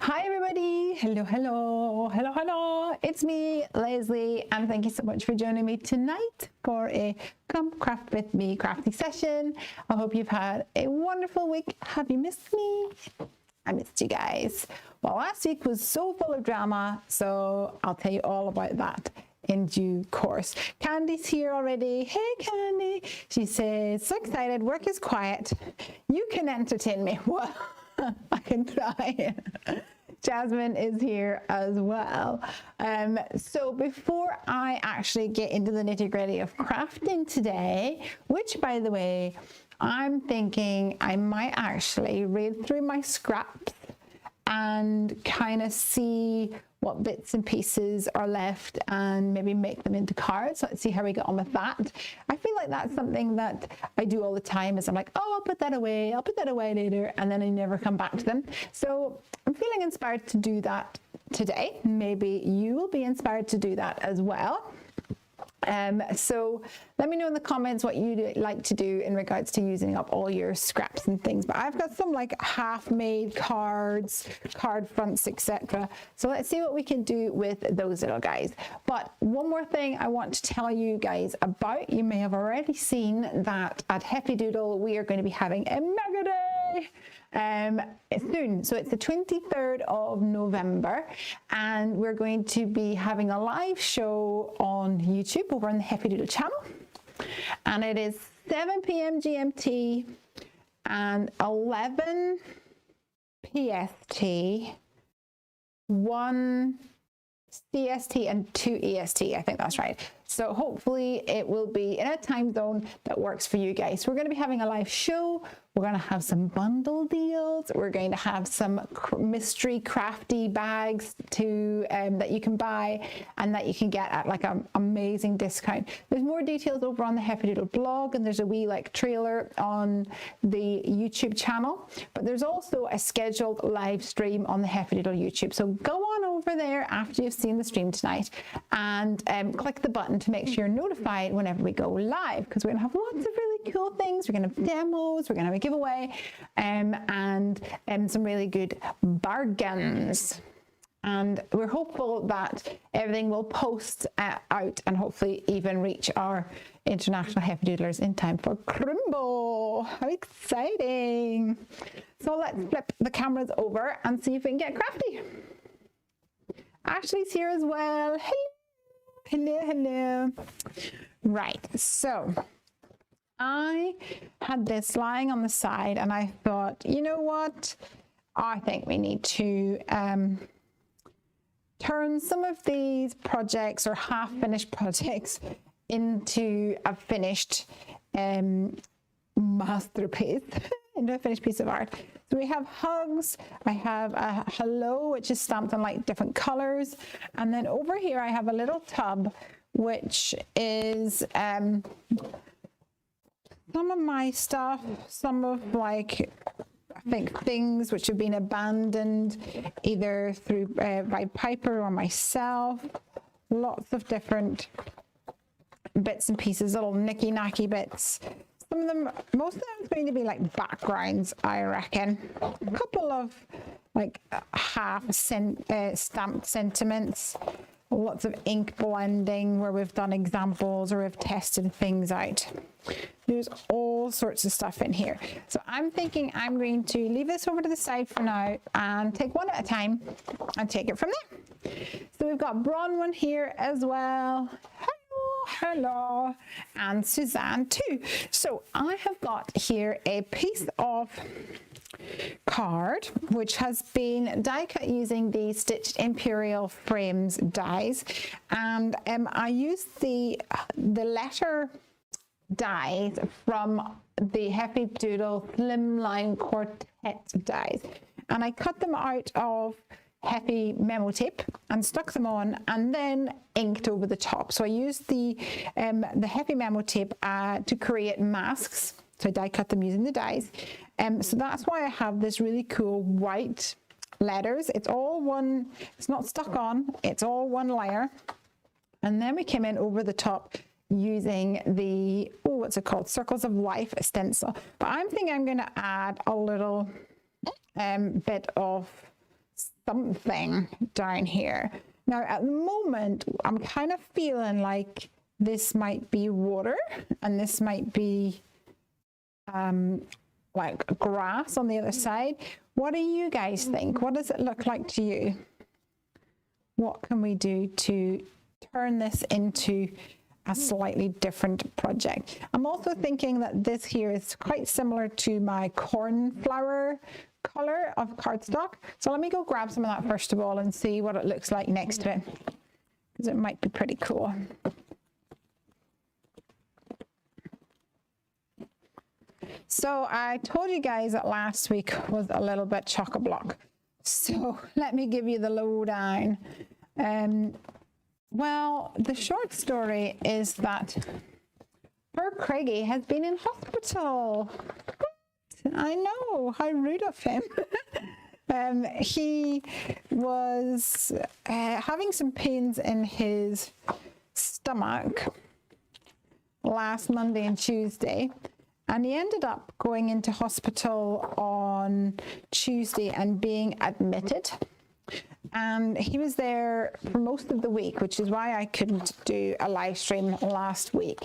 Hi everybody, hello, it's me, Leslie, and thank you so much for joining me tonight for a Come Craft With Me crafty session. I hope you've had a wonderful week. Have you missed me? I missed you guys. Well, last week was so full of drama, so I'll tell you all about that in due course. Candy's here already. Hey Candy, she says, so excited, work is quiet. You can entertain me. Well, I can try. Jasmine is here as well. So before I actually get into the nitty-gritty of crafting today, which by the way, I'm thinking I might actually read through my scraps and kind of see what bits and pieces are left and maybe make them into cards. Let's see how we get on with that. I feel like that's something that I do all the time is I'm like, oh, I'll put that away later, and then I never come back to them. So I'm feeling inspired to do that today. Maybe you will be inspired to do that as well. So let me know in the comments what you'd like to do in regards to using up all your scraps and things. But I've got some like half-made cards, card fronts, etc. So let's see what we can do with those little guys. But one more thing I want to tell you guys about. You may have already seen that at Heffy Doodle we are going to be having a mega day soon. So it's the 23rd of November, and we're going to be having a live show on YouTube over on the Heffy Doodle channel, and it is 7 p.m. GMT and 11 PST, 1 CST and 2 EST. I think that's right. So hopefully it will be in a time zone that works for you guys. So we're going to be having a live show. We're going to have some bundle deals. We're going to have some mystery crafty bags to that you can buy and that you can get at like an amazing discount. There's more details over on the Heffy Doodle blog, and there's a wee like trailer on the YouTube channel. But there's also a scheduled live stream on the Heffy Doodle YouTube. So go on over there after you've seen the stream tonight and click the button to make sure you're notified whenever we go live, because we're going to have lots of really cool things. We're going to have demos, we're going to have a giveaway, and some really good bargains. And we're hopeful that everything will post out and hopefully even reach our international Heffy Doodlers in time for Crimbo. How exciting! So let's flip the cameras over and see if we can get crafty. Ashley's here as well. Hello. Right, so I had this lying on the side and I thought, you know what? I think we need to turn some of these projects or half-finished projects into a finished masterpiece, into a finished piece of art. So we have hugs, I have a hello, which is stamped in like different colors. And then over here, I have a little tub, which is some of my stuff, some of like, I think things which have been abandoned either through by Piper or myself. Lots of different bits and pieces, little nicky-nacky bits. Some of them, most of them is going to be like backgrounds, I reckon. A couple of like stamped sentiments, lots of ink blending where we've done examples or we've tested things out. There's all sorts of stuff in here. So I'm thinking I'm going to leave this over to the side for now and take one at a time and take it from there. So we've got Bronwyn here as well. Hello, and Suzanne too. So I have got here a piece of card which has been die cut using the Stitched Imperial Frames dies, and I used the letter dies from the Heffy Doodle Slimline Quartet dies, and I cut them out of Heffy memo tape and stuck them on and then inked over the top. So I used the Heffy memo tape to create masks. So I die cut them using the dies. So that's why I have this really cool white letters. It's all one, it's not stuck on, it's all one layer. And then we came in over the top using the, what's it called? Circles of Life stencil. But I'm thinking I'm going to add a little bit of something down here. Now, at the moment, I'm kind of feeling like this might be water and this might be like grass on the other side. What do you guys think? What does it look like to you? What can we do to turn this into a slightly different project? I'm also thinking that this here is quite similar to my cornflower color of cardstock. So let me go grab some of that first of all and see what it looks like next to it, because it might be pretty cool. So I told you guys that last week was a little bit chock-a-block. So let me give you the lowdown. Well, the short story is that poor Craigie has been in hospital. I know, how rude of him. He was having some pains in his stomach last Monday and Tuesday, and he ended up going into hospital on Tuesday and being admitted. And he was there for most of the week, which is why I couldn't do a live stream last week.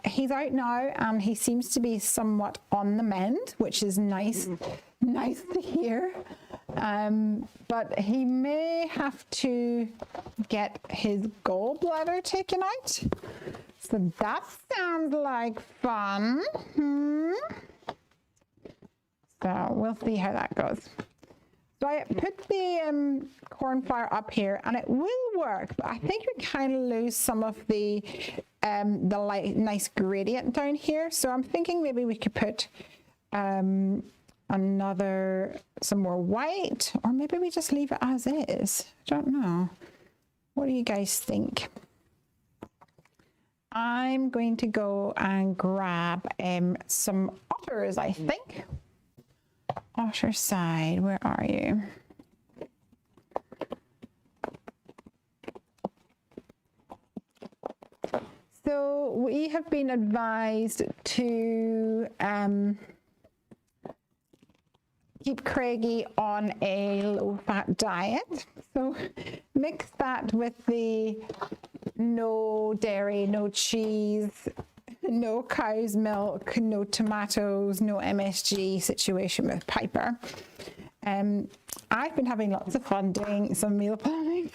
He's out now and he seems to be somewhat on the mend, which is nice to hear. But he may have to get his gallbladder taken out. So that sounds like fun. So we'll see how that goes. So I put the cornflower up here and it will work, but I think we kind of lose some of the nice gradient down here. So I'm thinking maybe we could put some more white, or maybe we just leave it as is. I don't know. What do you guys think? I'm going to go and grab some otters, I think. Otter side, where are you? So we have been advised to keep Craigie on a low-fat diet. So mix that with the no dairy, no cheese, no cow's milk, no tomatoes, no MSG situation with Piper. I've been having lots of fun doing some meal planning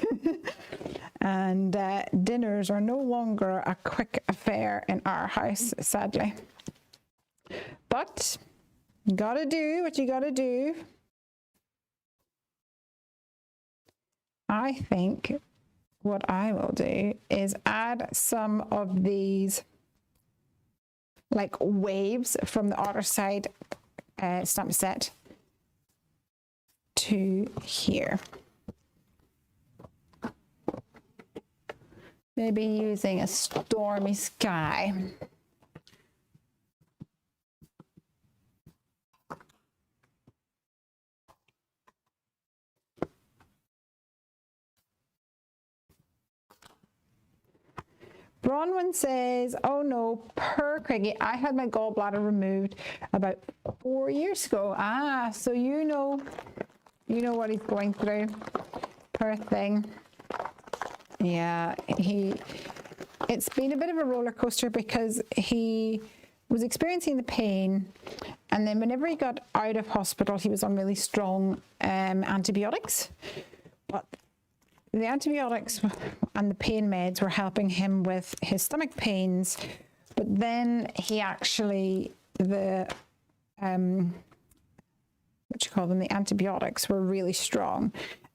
and dinners are no longer a quick affair in our house, sadly. But you gotta do what you gotta do. I think what I will do is add some of these like waves from the Otter side stamp set to here. Maybe using a stormy sky. Bronwyn says, oh no, poor Craigie, I had my gallbladder removed about 4 years ago. Ah, so you know what he's going through. Poor thing. Yeah, it's been a bit of a roller coaster because he was experiencing the pain, and then whenever he got out of hospital, he was on really strong antibiotics. But the antibiotics and the pain meds were helping him with his stomach pains, but then he actually, the antibiotics were really strong,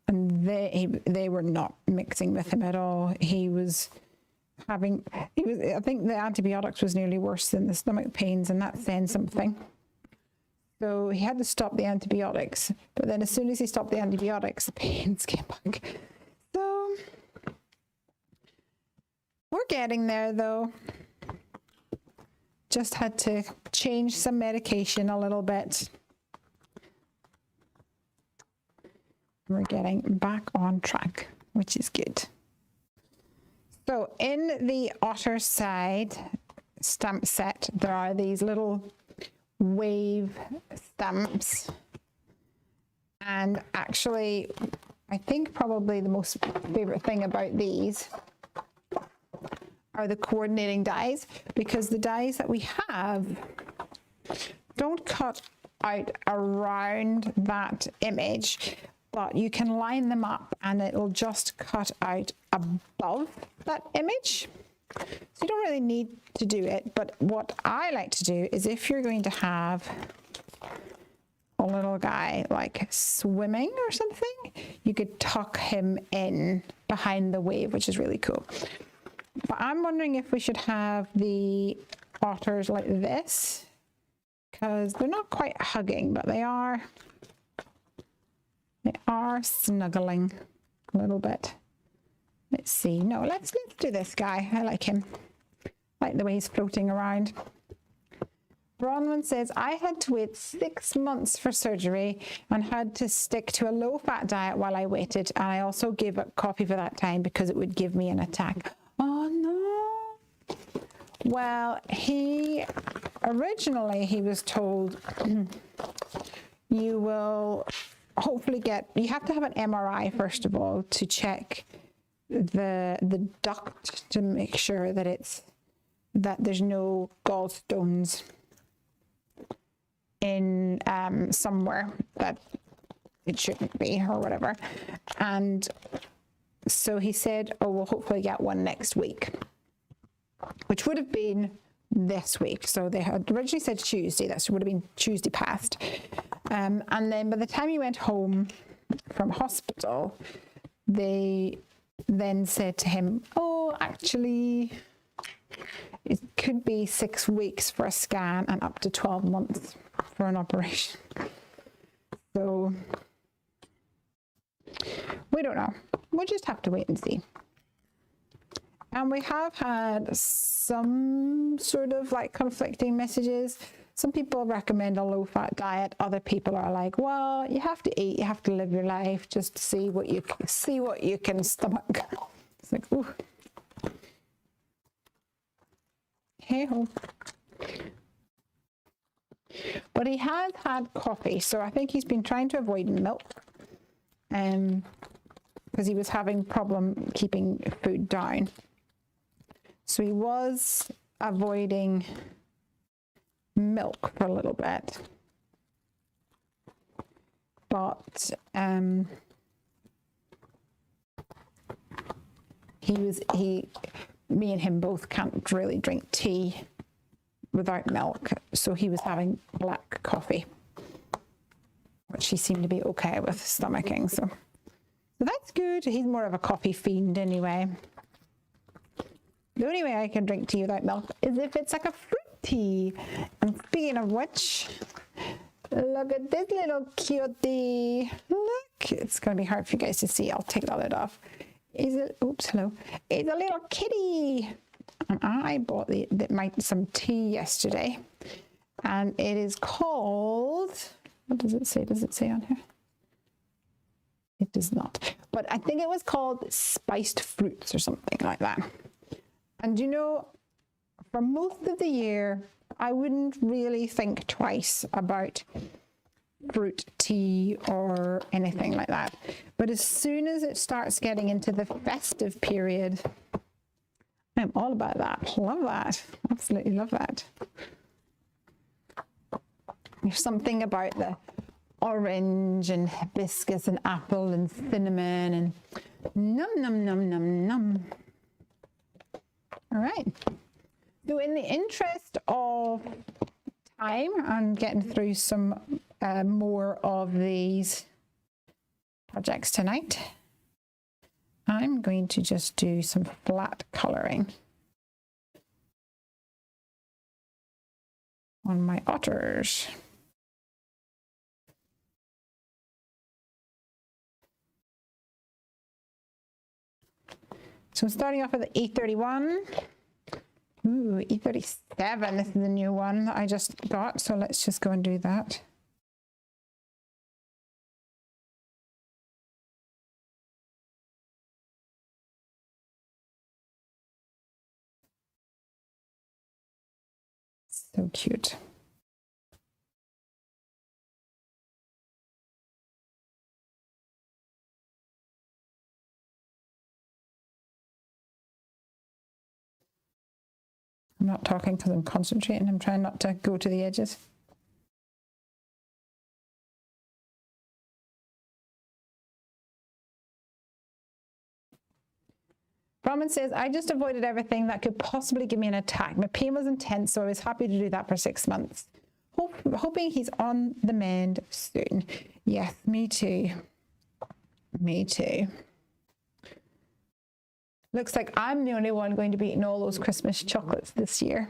and they were not mixing with him at all. I think the antibiotics was nearly worse than the stomach pains, and that's saying something. So he had to stop the antibiotics, but then as soon as he stopped the antibiotics, the pains came back. So we're getting there though. Just had to change some medication a little bit. We're getting back on track, which is good. So in the Otter side stamp set, there are these little wave stamps. And actually, I think probably the most favorite thing about these are the coordinating dies, because the dies that we have don't cut out around that image, but you can line them up and it'll just cut out above that image. So you don't really need to do it, but what I like to do is, if you're going to have a little guy like swimming or something, you could tuck him in behind the wave, which is really cool. But I'm wondering if we should have the otters like this, because they're not quite hugging, but they are snuggling a little bit. Let's see. No, let's do this guy. I like him. I like the way he's floating around. Bronwyn says, I had to wait 6 months for surgery and had to stick to a low-fat diet while I waited. And I also gave up coffee for that time because it would give me an attack. Oh, no. Well, originally he was told you will hopefully you have to have an MRI first of all to check the duct to make sure that there's no gallstones in somewhere that it shouldn't be or whatever. And so he said, oh, we'll hopefully get one next week, which would have been this week. So they had originally said Tuesday. That would have been Tuesday past. And then by the time he went home from hospital, they then said to him, oh, actually, it could be 6 weeks for a scan and up to 12 months for an operation. So we don't know. We'll just have to wait and see. And we have had some sort of like conflicting messages. Some people recommend a low-fat diet. Other people are like, well, you have to eat, you have to live your life, just see what you can stomach. It's like, ooh. Hey ho. But he has had coffee, so I think he's been trying to avoid milk, because he was having problem keeping food down. So he was avoiding milk for a little bit, but me and him both can't really drink tea without milk, so he was having black coffee, which he seemed to be okay with stomaching. So that's good. He's more of a coffee fiend anyway. The only way I can drink tea without milk is if it's like a fruit tea. And speaking of which, look at this little cutie. Look, it's going to be hard for you guys to see. I'll take the lid off. Oops, hello. It's a little kitty. And I bought some tea yesterday. And it is called, what does it say? Does it say on here? It does not. But I think it was called Spiced Fruits or something like that. And you know, for most of the year, I wouldn't really think twice about fruit tea or anything like that. But as soon as it starts getting into the festive period, I'm all about that. Love that. Absolutely love that. There's something about the orange and hibiscus and apple and cinnamon and num num num num num. All right. So in the interest of time and getting through some more of these projects tonight, I'm going to just do some flat coloring on my otters. So starting off with the E31. Ooh, E37, this is the new one that I just got, so let's just go and do that. So cute. I'm not talking because I'm concentrating. I'm trying not to go to the edges. Brahman says, I just avoided everything that could possibly give me an attack. My pain was intense, so I was happy to do that for 6 months. Hoping he's on the mend soon. Yes, me too. Me too. Looks like I'm the only one going to be eating all those Christmas chocolates this year.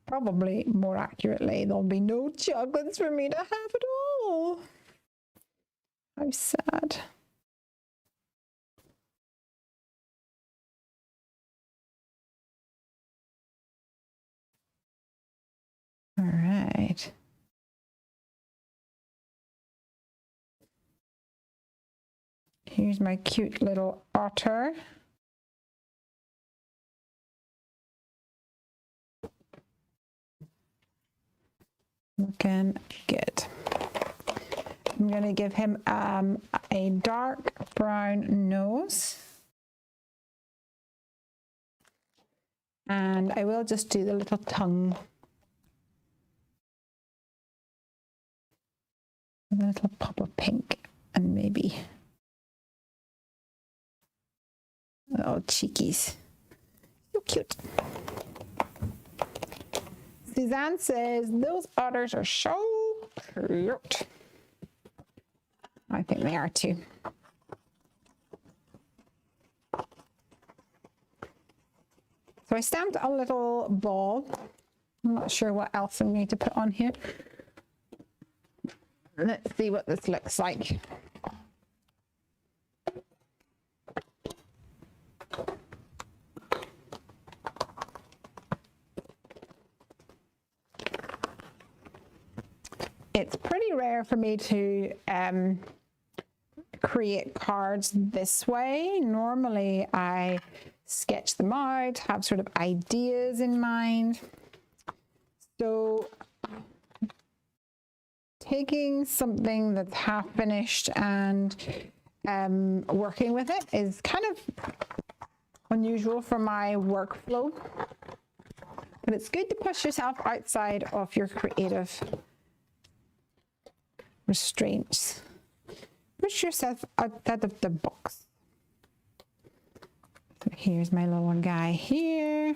Probably, more accurately, there'll be no chocolates for me to have at all. How sad. All right. Here's my cute little otter. Looking good. I'm going to give him a dark brown nose. And I will just do the little tongue. A little pop of pink and maybe little cheekies. So cute. Suzanne says, those otters are so cute. I think they are too. So I stamped a little ball. I'm not sure what else I'm going to put on here. Let's see what this looks like. It's pretty rare for me to create cards this way. Normally I sketch them out, have sort of ideas in mind. So taking something that's half finished and working with it is kind of unusual for my workflow. But it's good to push yourself outside of your creative restraints. Push yourself outside of the box. So here's my little guy here.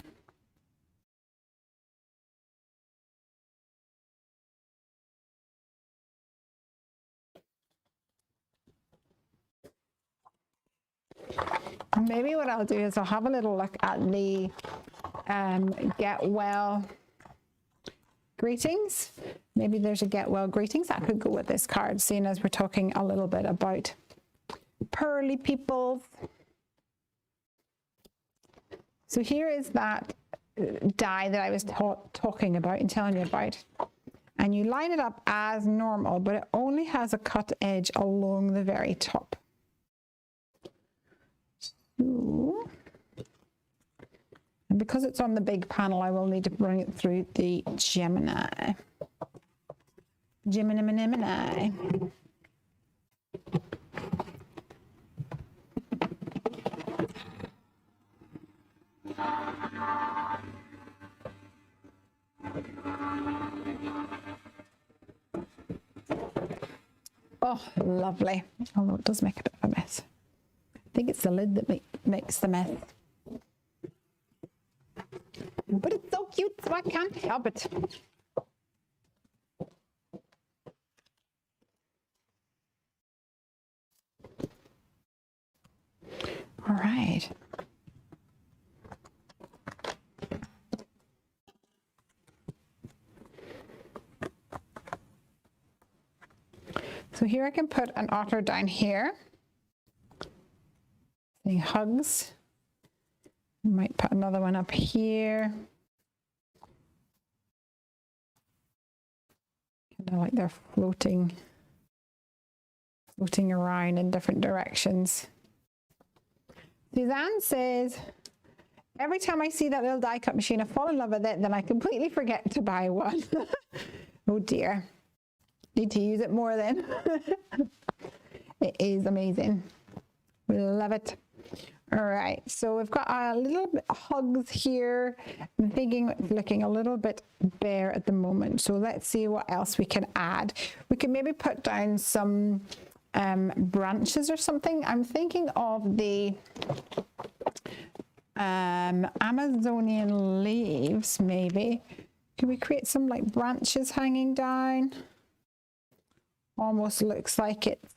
Maybe what I'll do is I'll have a little look at the get well greetings. Maybe there's a get well greetings that could go with this card, seeing as we're talking a little bit about pearly people. So here is that die that I was talking about and telling you about. And you line it up as normal, but it only has a cut edge along the very top. So, and because it's on the big panel, I will need to bring it through the Gemini. Gemini. Oh, lovely. Although it does make a bit of a mess. I think it's the lid that makes the mess. But it's so cute, so I can't help it. All right. So here I can put an otter down here. Saying hugs. I might put another one up here. Kind of like they're floating around in different directions. Suzanne says, every time I see that little die cut machine, I fall in love with it, then I completely forget to buy one. Oh dear. Need to use it more then. It is amazing. We love it. All right, so we've got a little bit hugs here. I'm thinking it's looking a little bit bare at the moment. So let's see what else we can add. We can maybe put down some branches or something. I'm thinking of the Amazonian leaves, maybe. Can we create some like branches hanging down? Almost looks like it's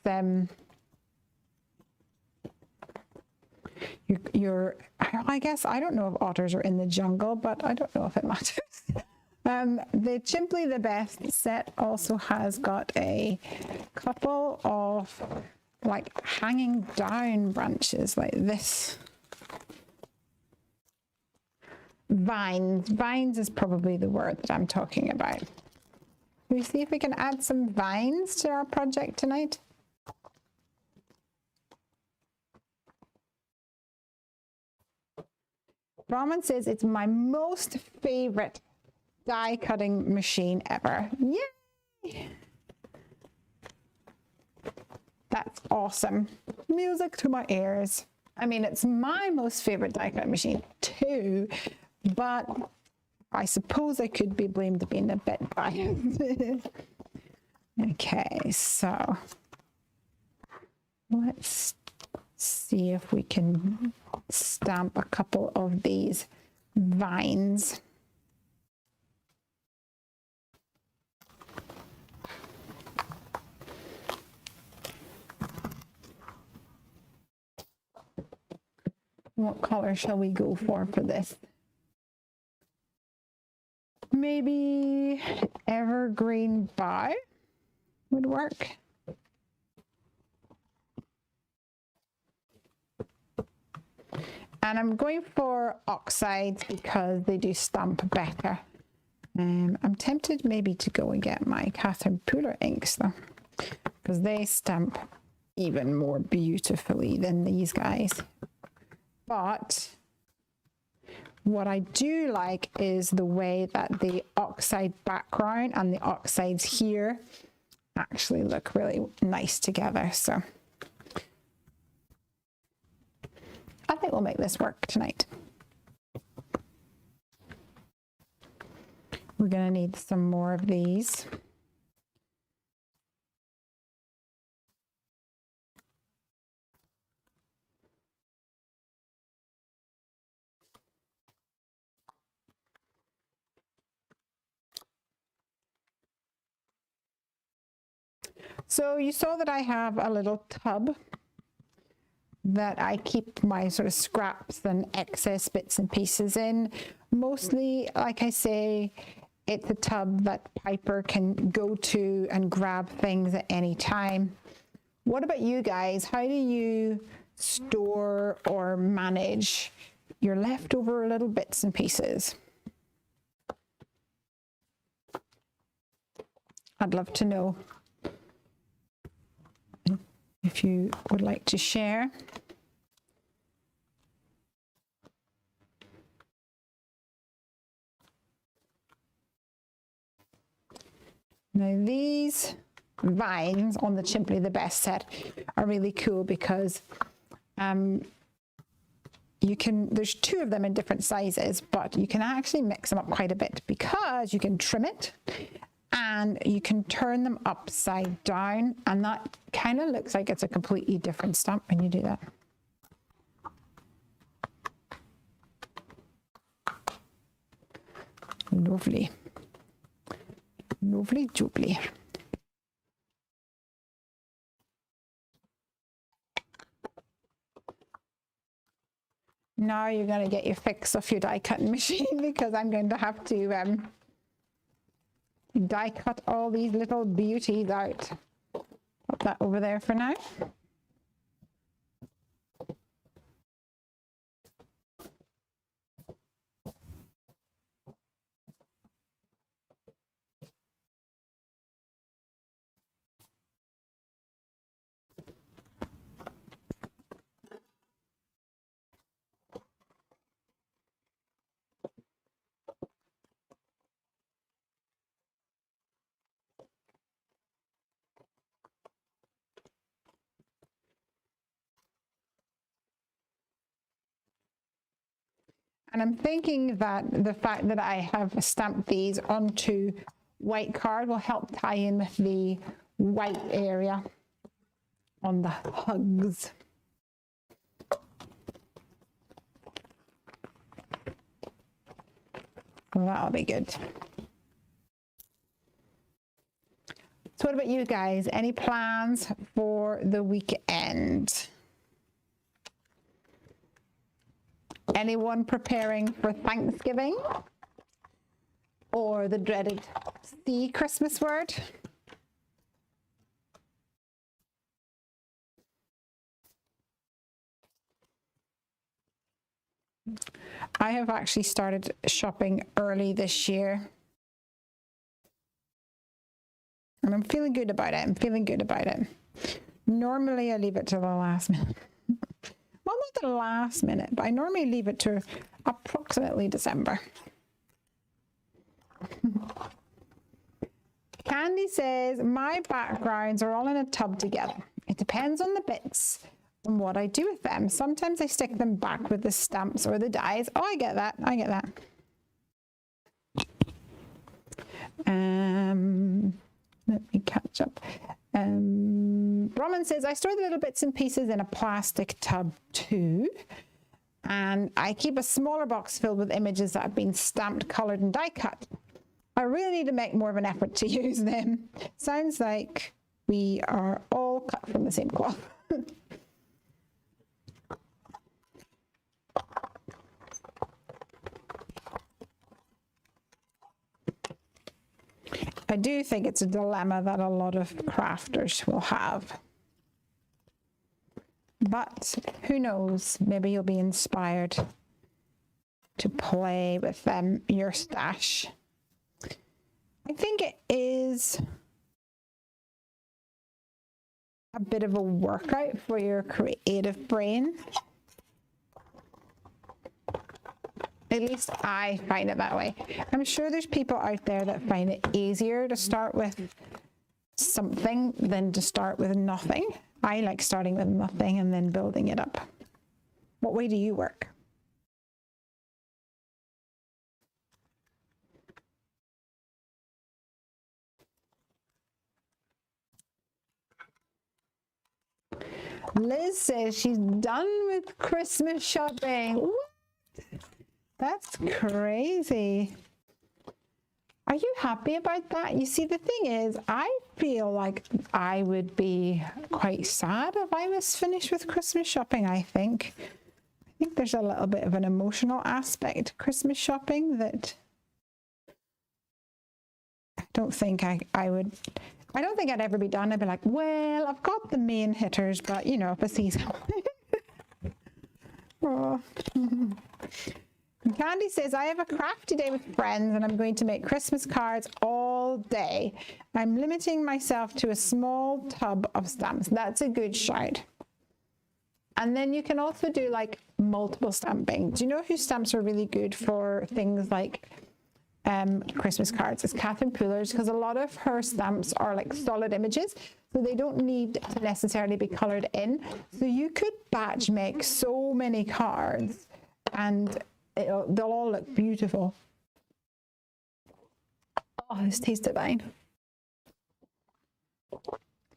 I guess, I don't know if otters are in the jungle, but I don't know if it matters. The Simply the Best set also has got a couple of like hanging down branches like this. Vines is probably the word that I'm talking about. Can we see if we can add some vines to our project tonight? Brahman says it's my most favorite die cutting machine ever. Yay! That's awesome. Music to my ears. I mean, it's my most favorite die cutting machine too, but I suppose I could be blamed being a bit biased. Okay, so let's see if we can stamp a couple of these vines. What color shall we go for this? Maybe evergreen bough would work. And I'm going for oxides because they do stamp better. I'm tempted maybe to go and get my Catherine Pooler inks though, because they stamp even more beautifully than these guys. But what I do like is the way that the oxide background and the oxides here actually look really nice together. So I think we'll make this work tonight. We're going to need some more of these. So you saw that I have a little tub that I keep my sort of scraps and excess bits and pieces in. Mostly, like I say, it's a tub that Piper can go to and grab things at any time. What about you guys? How do you store or manage your leftover little bits and pieces? I'd love to know if you would like to share. Now these vines on the Simply the Best set are really cool because you can, there's two of them in different sizes, but you can actually mix them up quite a bit because you can trim it and you can turn them upside down, and that kind of looks like it's a completely different stamp when you do that. Lovely. Lovely jubbly. Now you're going to get your fix of your die cutting machine because I'm going to have to die cut all these little beauties out. Put that over there for now. And I'm thinking that the fact that I have stamped these onto white card will help tie in with the white area on the hugs. Well, that'll be good. So what about you guys? Any plans for the weekend? Anyone preparing for Thanksgiving? Or the dreaded C Christmas word? I have actually started shopping early this year. And I'm feeling good about it. I'm feeling good about it. Normally I leave it to the last minute. Well, not the last minute, but I normally leave it to approximately December. Candy says, my backgrounds are all in a tub together. It depends on the bits and what I do with them. Sometimes I stick them back with the stamps or the dies. Oh, I get that. I get that. Let me catch up. Roman says, I store the little bits and pieces in a plastic tub too. And I keep a smaller box filled with images that have been stamped, colored, and die cut. I really need to make more of an effort to use them. Sounds like we are all cut from the same cloth. I do think it's a dilemma that a lot of crafters will have. But who knows, maybe you'll be inspired to play with your stash. I think it is a bit of a workout for your creative brain. At least I find it that way. I'm sure there's people out there that find it easier to start with something than to start with nothing. I like starting with nothing and then building it up. What way do you work? Liz says she's done with Christmas shopping. What? That's crazy. Are you happy about that? You see, the thing is, I feel like I would be quite sad if I was finished with Christmas shopping, I think. I think there's a little bit of an emotional aspect to Christmas shopping that I don't think I don't think I'd ever be done. I'd be like, well, I've got the main hitters, but you know, if I see something. Oh. Candy says, I have a crafty day with friends and I'm going to make Christmas cards all day. I'm limiting myself to a small tub of stamps. That's a good shout. And then you can also do like multiple stamping. Do you know whose stamps are really good for things like Christmas cards? It's Catherine Pooler's, because a lot of her stamps are like solid images, so they don't need to necessarily be colored in. So you could batch make so many cards and they'll all look beautiful. Oh, this tastes divine.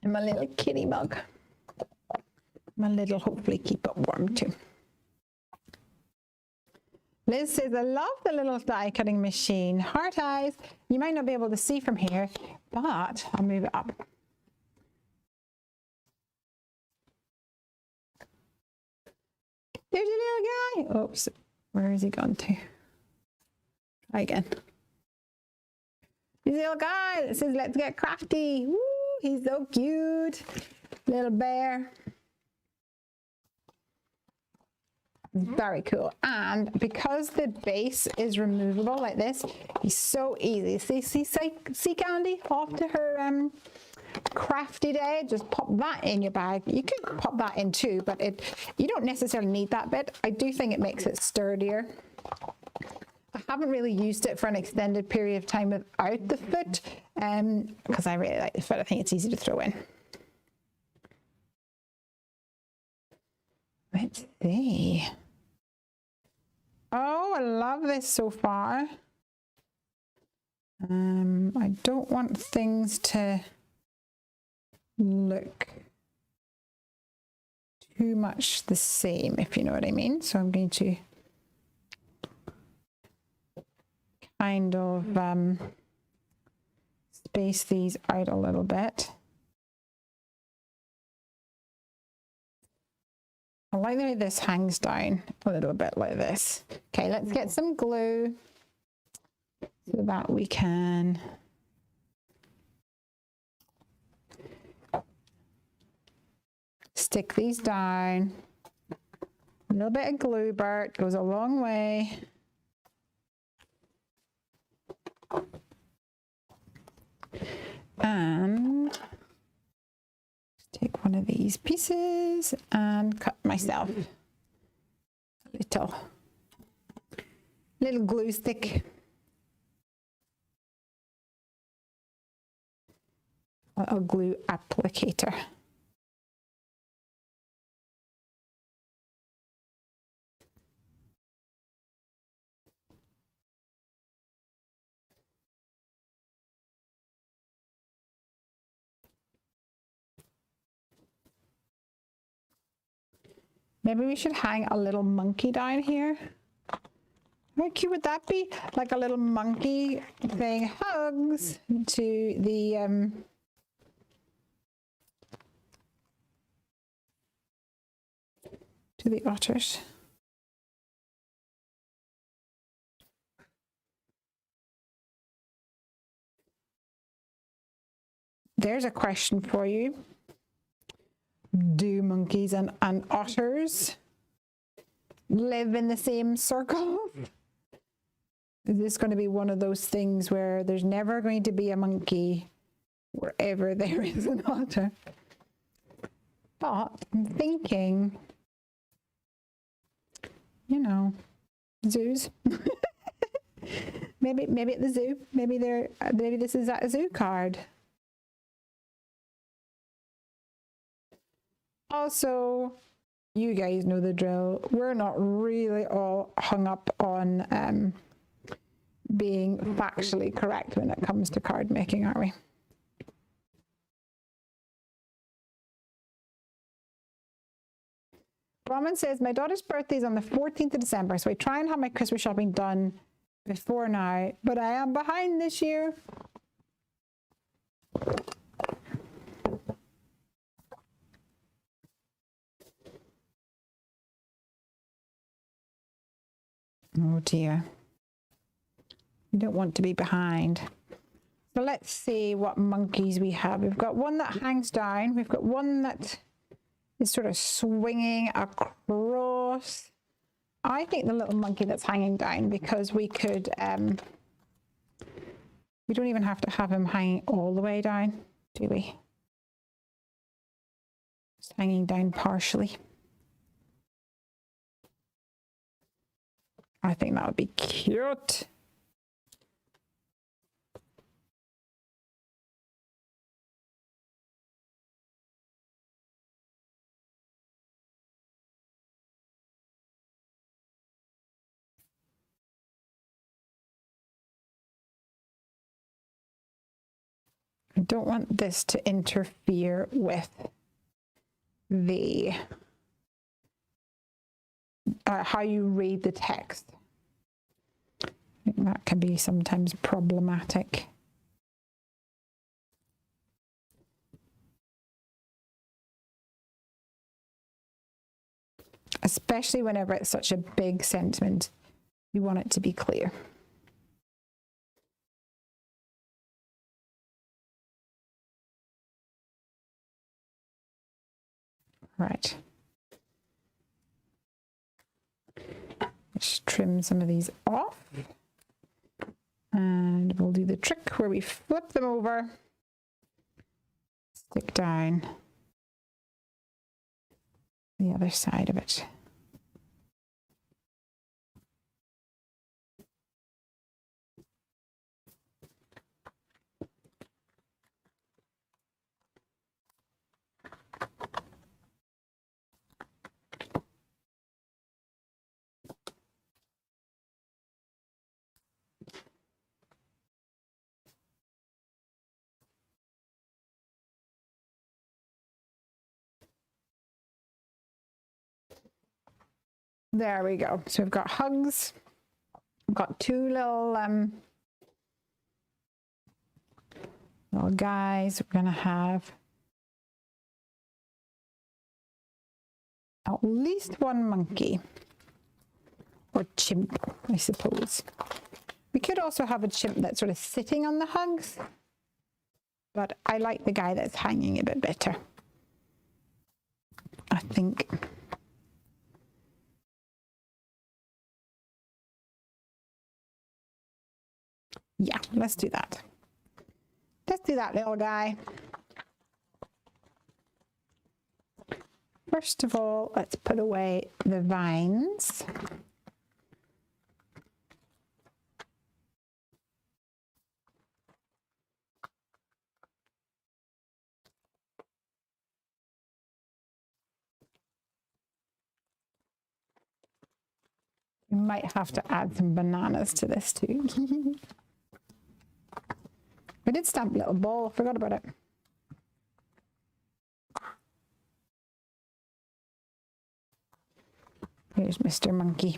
And my little kitty mug. My little, hopefully keep it warm too. Liz says, I love the little die cutting machine. Heart eyes. You might not be able to see from here, but I'll move it up. There's a little guy. Oops. Where has he gone to? Try again. There's a little guy that says, let's get crafty. Woo, he's so cute. Little bear. Very cool. And because the base is removable like this, he's so easy. See Candy off to her crafty day. Just pop that in your bag. You could pop that in too, but you don't necessarily need that bit. I do think it makes it sturdier. I haven't really used it for an extended period of time without the foot, because I really like the foot. I think it's easy to throw in. Let's see. Oh, I love this so far. I don't want things to look too much the same, if you know what I mean. So I'm going to kind of space these out a little bit. I like the way this hangs down a little bit like this. Okay, let's get some glue so that we can stick these down. A little bit of glue, Bert, goes a long way. And take one of these pieces and cut myself a little glue stick. A glue applicator. Maybe we should hang a little monkey down here. How cute would that be? Like a little monkey saying hugs to the otters. There's a question for you. Do monkeys and otters live in the same circle? Is this going to be one of those things where there's never going to be a monkey wherever there is an otter? But I'm thinking, you know, zoos. maybe at the zoo. Maybe this is at a zoo card. Also, you guys know the drill. We're not really all hung up on being factually correct when it comes to card making, are we? Roman says, my daughter's birthday is on the 14th of December, so I try and have my Christmas shopping done before now, but I am behind this year. Oh dear. You don't want to be behind. So let's see what monkeys we have. We've got one that hangs down. We've got one that is sort of swinging across. I think the little monkey that's hanging down, because we could, we don't even have to have him hanging all the way down, do we? Just hanging down partially. I think that would be cute. I don't want this to interfere with the how you read the text. I think that can be sometimes problematic. Especially whenever it's such a big sentiment, you want it to be clear. Right. Just trim some of these off. And we'll do the trick where we flip them over, stick down the other side of it. There we go. So we've got hugs. We've got two little little guys. We're gonna have at least one monkey or chimp, I suppose. We could also have a chimp that's sort of sitting on the hugs, but I like the guy that's hanging a bit better, I think. Yeah, let's do that. Let's do that, little guy. First of all, let's put away the vines. We might have to add some bananas to this too. I did stamp a little ball, forgot about it. Here's Mr. Monkey.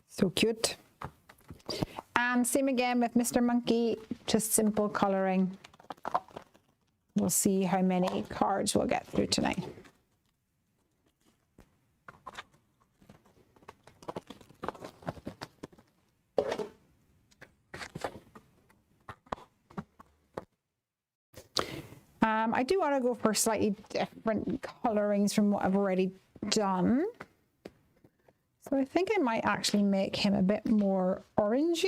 So cute. And same again with Mr. Monkey, just simple coloring. We'll see how many cards we'll get through tonight. I do want to go for slightly different colorings from what I've already done. So I think I might actually make him a bit more orangey.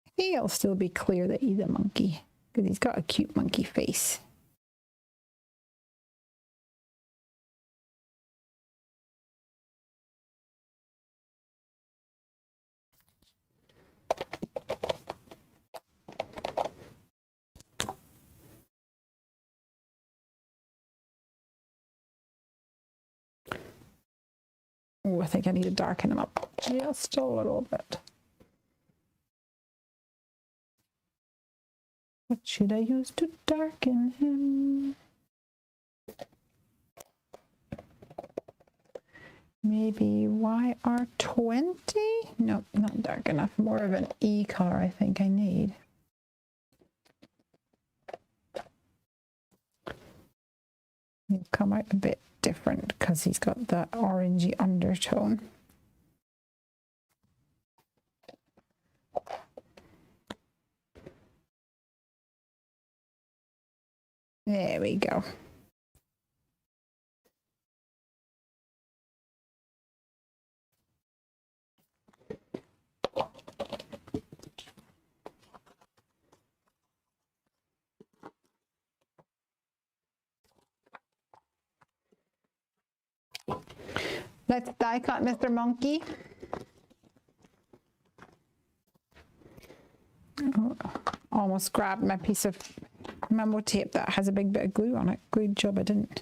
I think it'll still be clear that he's a monkey because he's got a cute monkey face. Oh, I think I need to darken him up just a little bit. What should I use to darken him? Maybe YR20? Nope, not dark enough. More of an E color I think I need. He'll come out a bit different because he's got that orangey undertone. There we go. Let's die cut Mr. Monkey. Oh, almost grabbed my piece of memo tape that has a big bit of glue on it. Good job I didn't.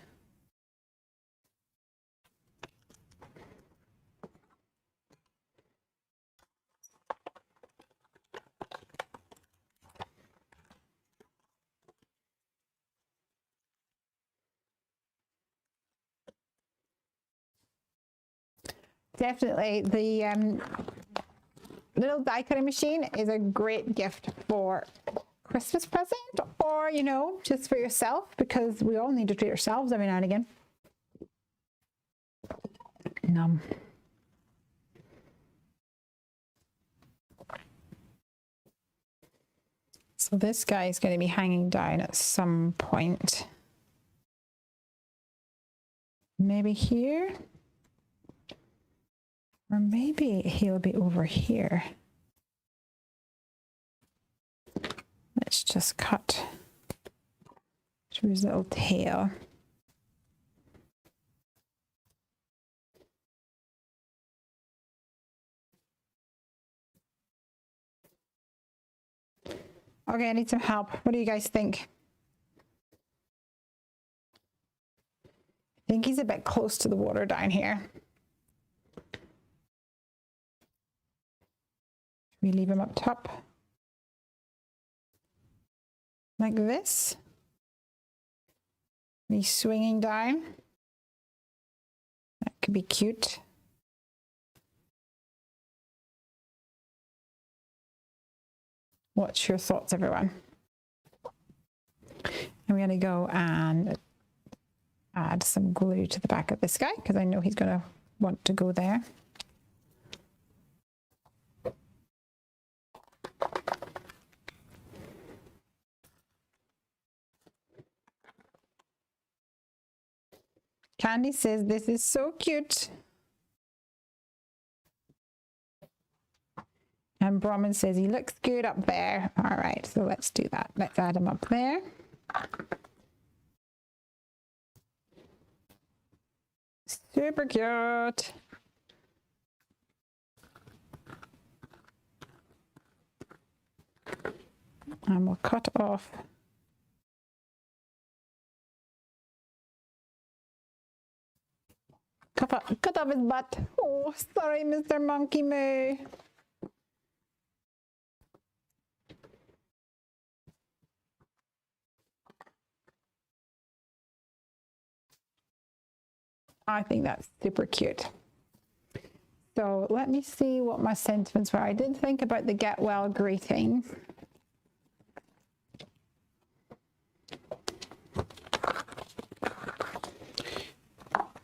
Definitely the little die cutting machine is a great gift for Christmas present, or you know, just for yourself, because we all need to treat ourselves every now and again. Nom. So this guy is going to be hanging down at some point. Maybe here. Or maybe he'll be over here. Let's just cut through his little tail. Okay, I need some help. What do you guys think? think he's a bit close to the water down here. We leave him up top like this. He's swinging down. That could be cute. What's your thoughts, everyone? I'm going to go and add some glue to the back of this guy because I know he's going to want to go there. Candy says this is so cute. And Brahman says he looks good up there. All right, so let's do that. Let's add him up there. Super cute. And we'll cut off cut off his butt. Oh, sorry, Mr. Monkey Moo. I think that's super cute. So let me see what my sentiments were. I did think about the get well greeting.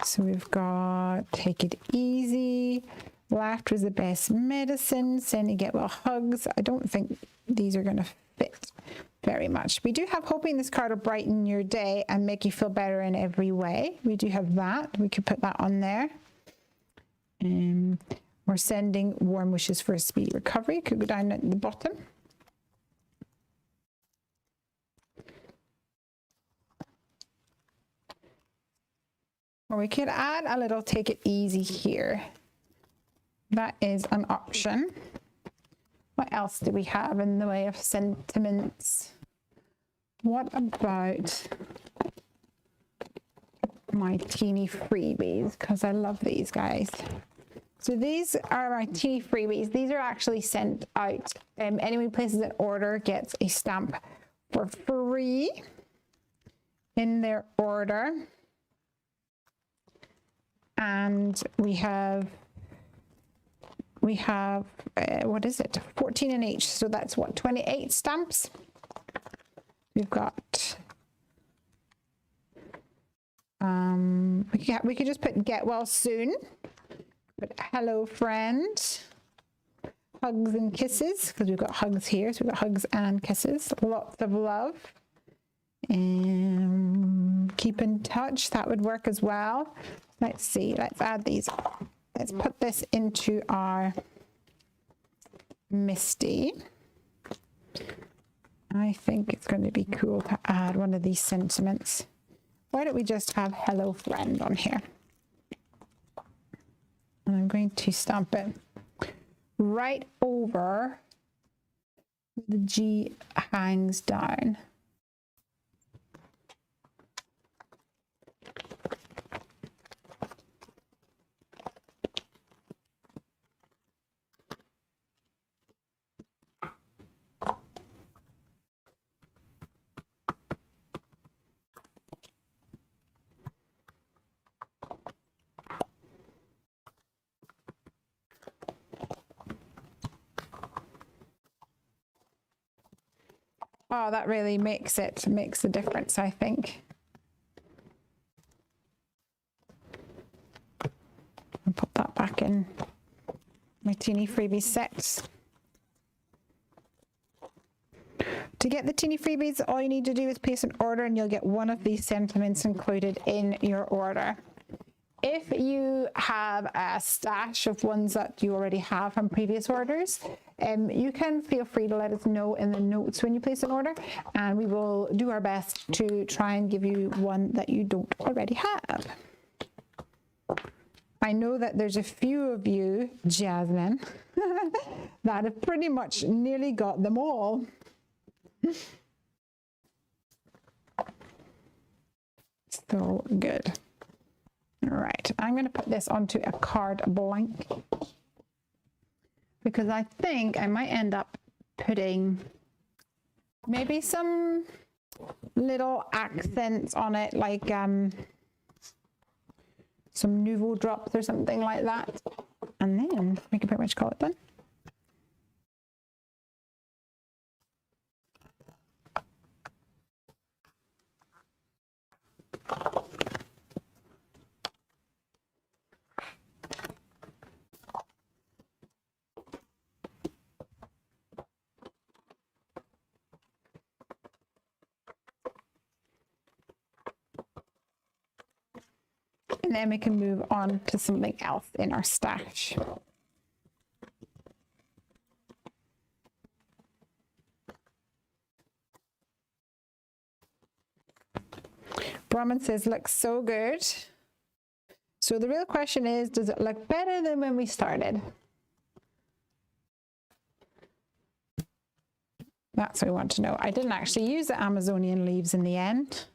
So we've got take it easy, laughter is the best medicine, sending get well hugs. I don't think these are going to fit very much. We do have hoping this card will brighten your day and make you feel better in every way. We do have that. We could put that on there. We're sending warm wishes for a speedy recovery. Could go down at the bottom. Or we could add a little take it easy here. That is an option. What else do we have in the way of sentiments? What about my teeny freebies? Because I love these guys. So these are my teeny freebies. These are actually sent out. Anyone who places an order gets a stamp for free in their order. And we have what is it, 14 in each, so that's what, 28 stamps. We've got we could just put get well soon, but hello friend, hugs and kisses, because we've got hugs here, so we've got hugs and kisses, lots of love, and keep in touch. That would work as well. Let's see, let's add these. Let's put this into our Misty. I think it's going to be cool to add one of these sentiments. Why don't we just have hello friend on here? And I'm going to stamp it right over where the G hangs down. Oh, that really makes the difference, I think. I'll put that back in my teeny freebie sets. To get the teeny freebies, all you need to do is place an order and you'll get one of these sentiments included in your order. If you have a stash of ones that you already have from previous orders, you can feel free to let us know in the notes when you place an order, and we will do our best to try and give you one that you don't already have. I know that there's a few of you, Jasmine, that have pretty much nearly got them all. So good. All right, I'm going to put this onto a card blank because I think I might end up putting maybe some little accents on it, like some nouveau drops or something like that, and then we can pretty much call it done. And then we can move on to something else in our stash. Brahman says, looks so good. So the real question is, does it look better than when we started? That's what we want to know. I didn't actually use the Amazonian leaves in the end.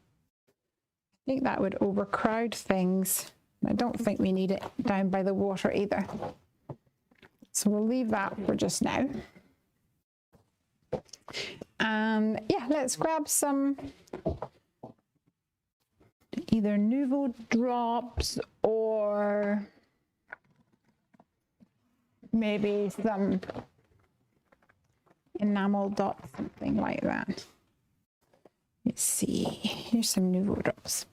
I think that would overcrowd things. I don't think we need it down by the water either. So we'll leave that for just now. And yeah, let's grab some either nouveau drops or maybe some enamel dots, something like that. Let's see, here's some nouveau drops.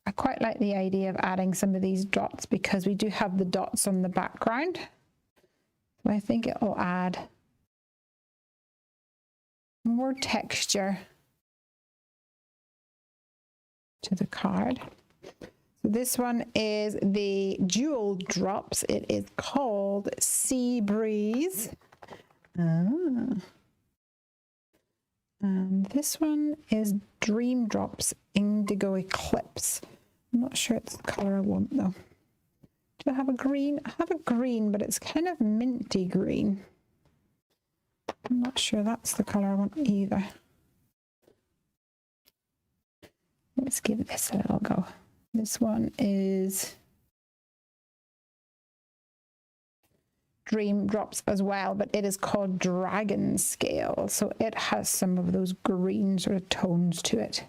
I quite like the idea of adding some of these dots because we do have the dots on the background. So I think it will add more texture to the card. So this one is the jewel drops. It is called Sea Breeze. And this one is Dream Drops Indigo Eclipse. I'm not sure it's the color I want though. Do I have a green? I have a green, but it's kind of minty green. I'm not sure that's the color I want either. Let's give this a little go. This one is Dream Drops as well, but it is called Dragon Scale. So it has some of those green sort of tones to it.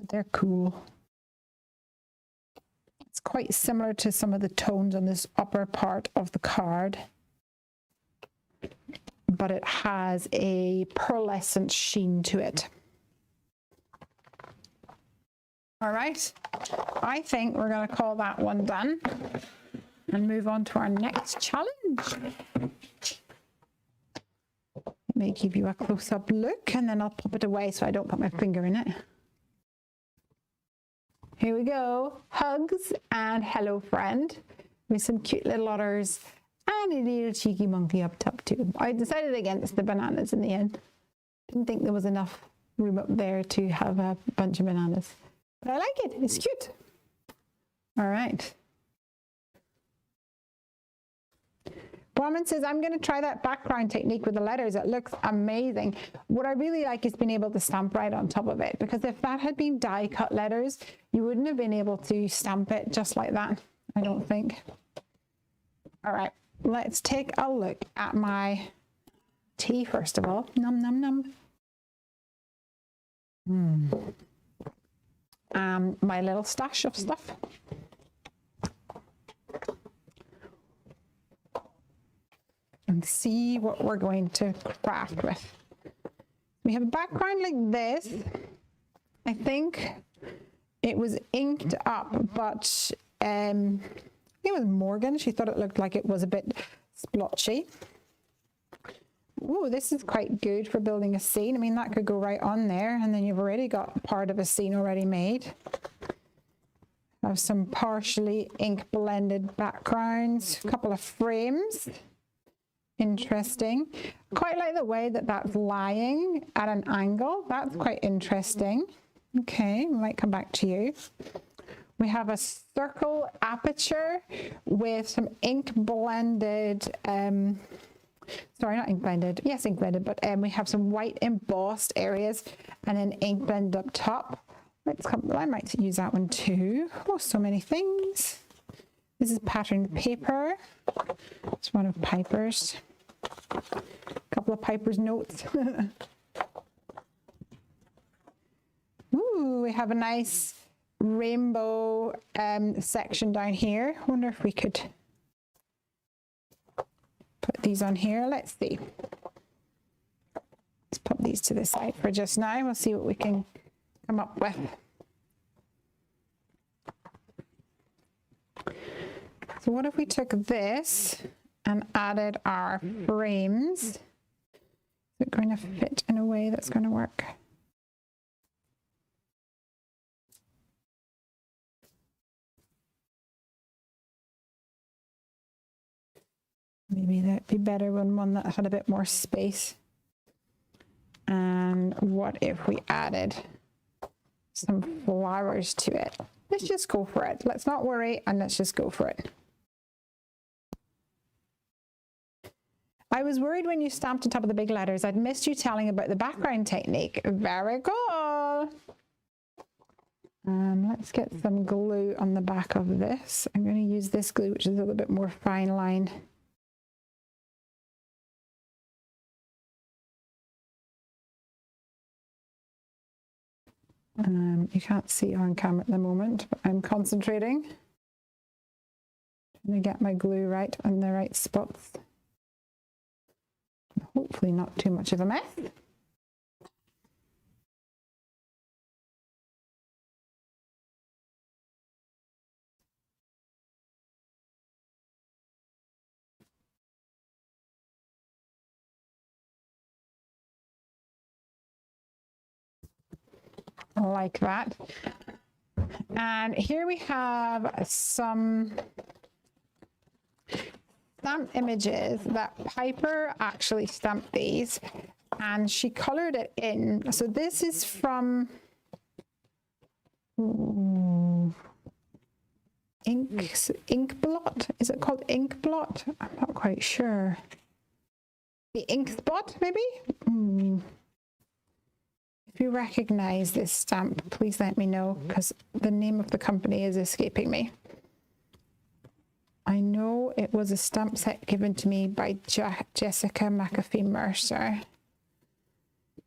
They're cool. It's quite similar to some of the tones on this upper part of the card, but it has a pearlescent sheen to it. All right, I think we're going to call that one done and move on to our next challenge. Let me give you a close-up look and then I'll pop it away so I don't put my finger in it. Here we go, hugs and hello friend, with some cute little otters and a little cheeky monkey up top too. I decided against the bananas in the end. Didn't think there was enough room up there to have a bunch of bananas. But I like it, it's cute. All right. Brahman says, I'm going to try that background technique with the letters. It looks amazing. What I really like is being able to stamp right on top of it, because if that had been die cut letters, you wouldn't have been able to stamp it just like that, I don't think. All right, let's take a look at my tea first of all. Num, num, num. My little stash of stuff. And see what we're going to craft with. We have a background like this. I think it was inked up, but it was Morgan. She thought it looked like it was a bit splotchy. Ooh, this is quite good for building a scene. I mean, that could go right on there, and then you've already got part of a scene already made. I have some partially ink blended backgrounds, a couple of frames. Interesting. Quite like the way that that's lying at an angle. That's quite interesting. Okay, I might come back to you. We have a circle aperture with some ink blended Sorry, not ink blended. Yes, ink blended, but we have some white embossed areas and an ink blend up top. Let's come, I might use that one too. Oh, so many things. This is patterned paper. It's one of Piper's. A couple of Piper's notes. Ooh, we have a nice rainbow section down here. I wonder if we could put these on here. Let's see. Let's put these to the side for just now. We'll see what we can come up with. So what if we took this and added our frames? Is it going to fit in a way that's going to work? Maybe that'd be better when one that had a bit more space. And what if we added some flowers to it? Let's just go for it. Let's not worry and let's just go for it. I was worried when you stamped on top of the big letters. I'd missed you telling about the background technique. Very cool. Let's get some glue on the back of this. I'm going to use this glue, which is a little bit more fine line. You can't see on camera at the moment, but I'm concentrating. Trying to get my glue right on the right spots. Hopefully not too much of a mess. Like that. And here we have some stamp images that Piper actually stamped these and she colored it in. So this is from ink blot. Is it called ink blot? I'm not quite sure. The ink spot, maybe? If you recognize this stamp, please let me know because the name of the company is escaping me. I know it was a stamp set given to me by Jessica McAfee Mercer,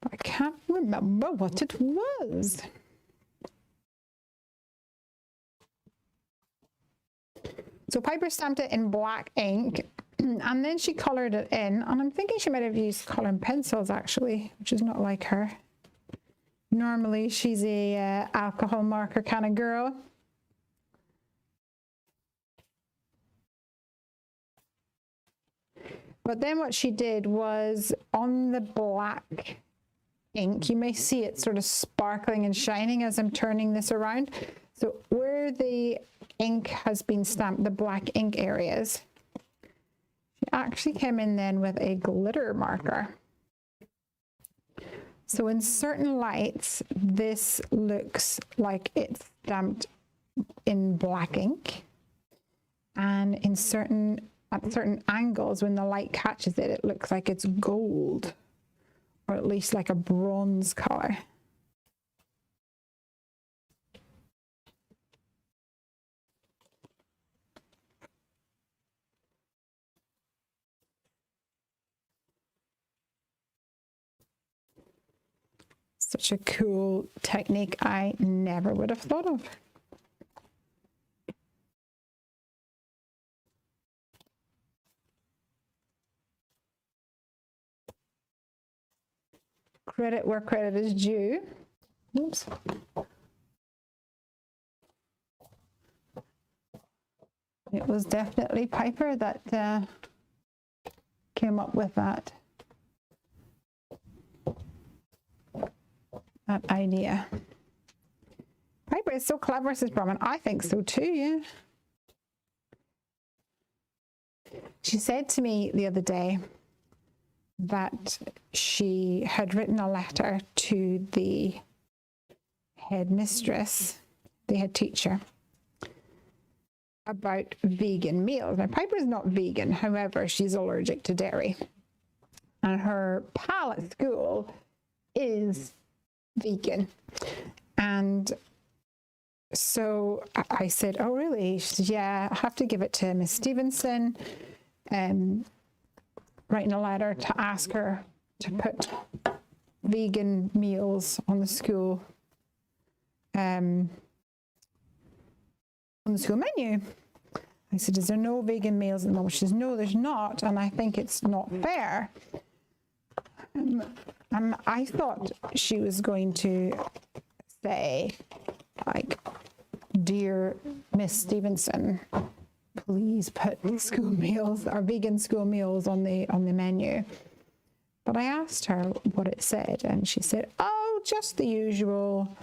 but I can't remember what it was. So Piper stamped it in black ink and then she colored it in, and I'm thinking she might have used coloring pencils actually, which is not like her. Normally she's a alcohol marker kind of girl. But then what she did was on the black ink, you may see it sort of sparkling and shining as I'm turning this around. So where the ink has been stamped, the black ink areas, she actually came in then with a glitter marker. So in certain lights, this looks like it's stamped in black ink. And in at certain angles, when the light catches it, it looks like it's gold, or at least like a bronze color. Such a cool technique I never would have thought of. Credit where credit is due. Oops. It was definitely Piper that came up with that idea. Piper is so clever, says Brahman. I think so too, yeah. She said to me the other day that she had written a letter to the headmistress, the head teacher, about vegan meals. Now, Piper's not vegan, however, she's allergic to dairy. and her pal at school is vegan. And so I said, oh, really? She said, yeah, I have to give it to Miss Stevenson, writing a letter to ask her to put vegan meals on the school menu. I said, is there no vegan meals at the moment? She says, no, there's not, and I think it's not fair. And I thought she was going to say, like, dear Miss Stevenson, please put school meals or vegan school meals on the menu. But I asked her what it said, and she said, oh, just the usual.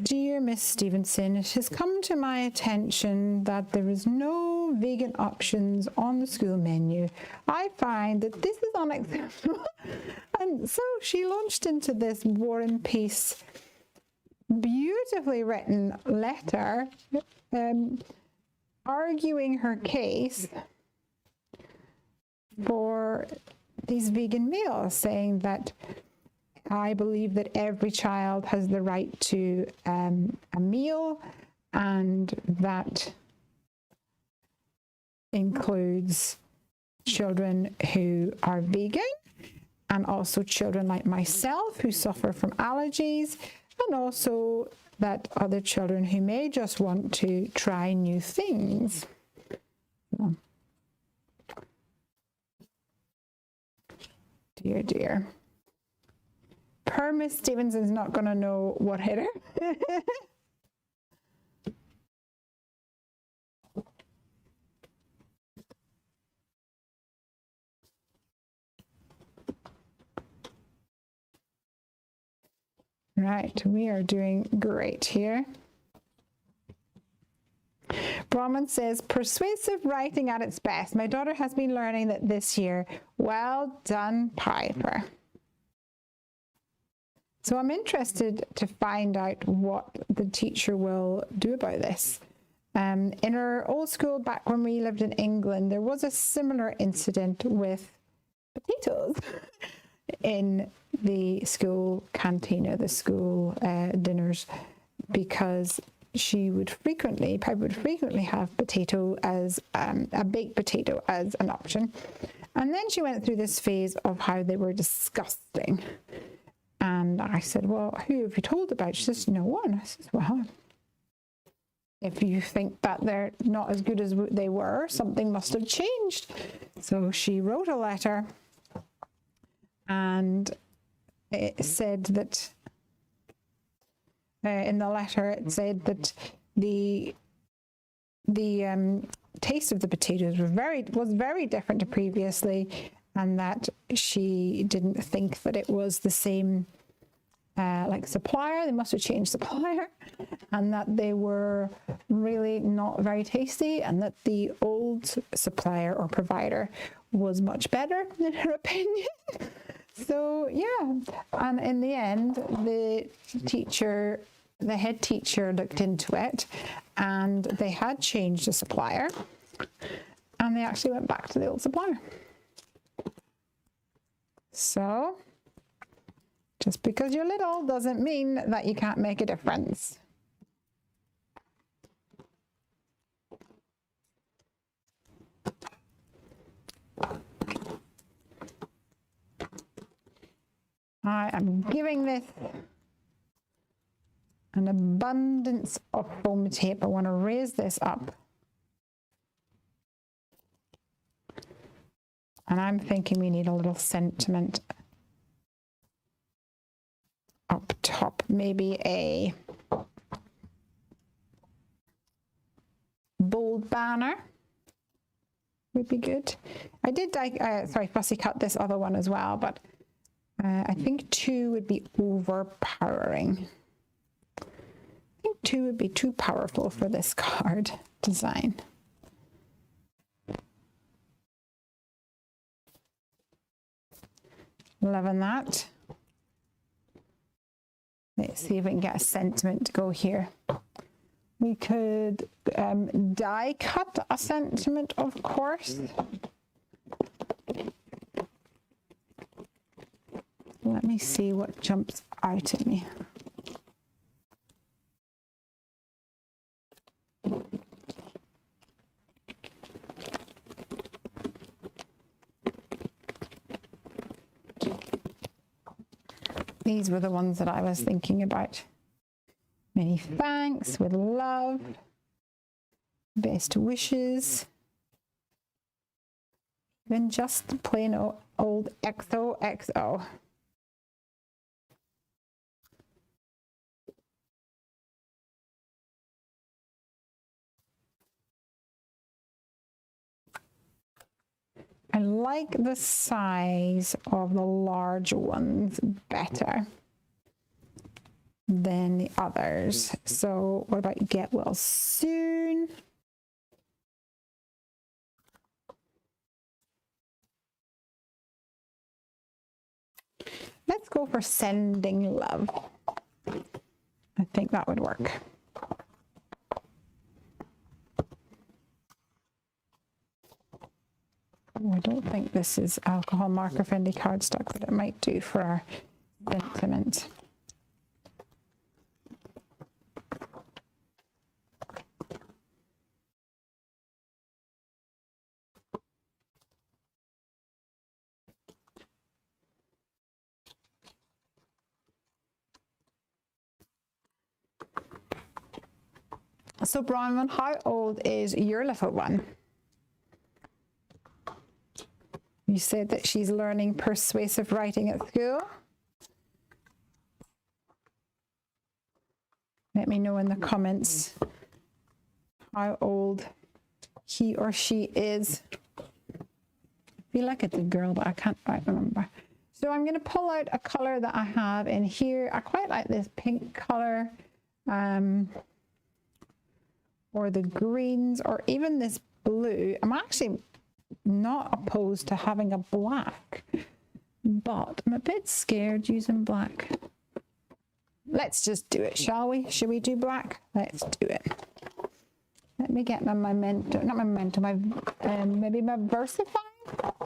Dear Miss Stevenson, it has come to my attention that there is no vegan options on the school menu. I find that this is unacceptable. And so she launched into this War and Peace, beautifully written letter, arguing her case for these vegan meals, saying that I believe that every child has the right to a meal, and that includes children who are vegan, and also children like myself who suffer from allergies, and also that other children who may just want to try new things. Dear, dear. Poor Miss Stevenson's not going to know what hit her. Right, we are doing great here. Brahman says, persuasive writing at its best. My daughter has been learning that this year. Well done, Piper. So I'm interested to find out what the teacher will do about this. In our old school, back when we lived in England, there was a similar incident with potatoes in the school canteen or the school dinners, because Piper would frequently have potato as a baked potato as an option. And then she went through this phase of how they were disgusting. And I said, well, who have you told about? She says, no one. I said, well, if you think that they're not as good as they were, something must have changed. So she wrote a letter, and it said that, in the letter, it said that the taste of the potatoes was very different to previously, and that she didn't think that it was the same supplier. They must have changed supplier, and that they were really not very tasty, and that the old supplier or provider was much better in her opinion. So yeah, and in the end, the head teacher looked into it, and they had changed the supplier, and they actually went back to the old supplier. So just because you're little doesn't mean that you can't make a difference. I am giving this an abundance of foam tape. I want to raise this up. And I'm thinking we need a little sentiment up top, maybe a bold banner would be good. I did fussy cut this other one as well, but I think 2 would be overpowering. I think 2 would be too powerful for this card design. Loving that. Let's see if we can get a sentiment to go here. We could die cut a sentiment, of course. Let me see what jumps out at me. These were the ones that I was thinking about. Many thanks, with love, best wishes, then just plain old XOXO. I like the size of the large ones better than the others. So what about get well soon? Let's go for sending love. I think that would work. Oh, I don't think this is alcohol marker friendly cardstock, but it might do for our sentiment. So Bronwyn, how old is your little one? You said that she's learning persuasive writing at school. Let me know in the comments how old he or she is. I feel like it's a girl, but I can't quite remember. So I'm going to pull out a color that I have in here. I quite like this pink color, or the greens, or even this blue. I'm actually not opposed to having a black, but I'm a bit scared using black. Let's just do it, shall we? Should we do black? Let's do it. Let me get my memento, not my memento, my maybe my VersaFine.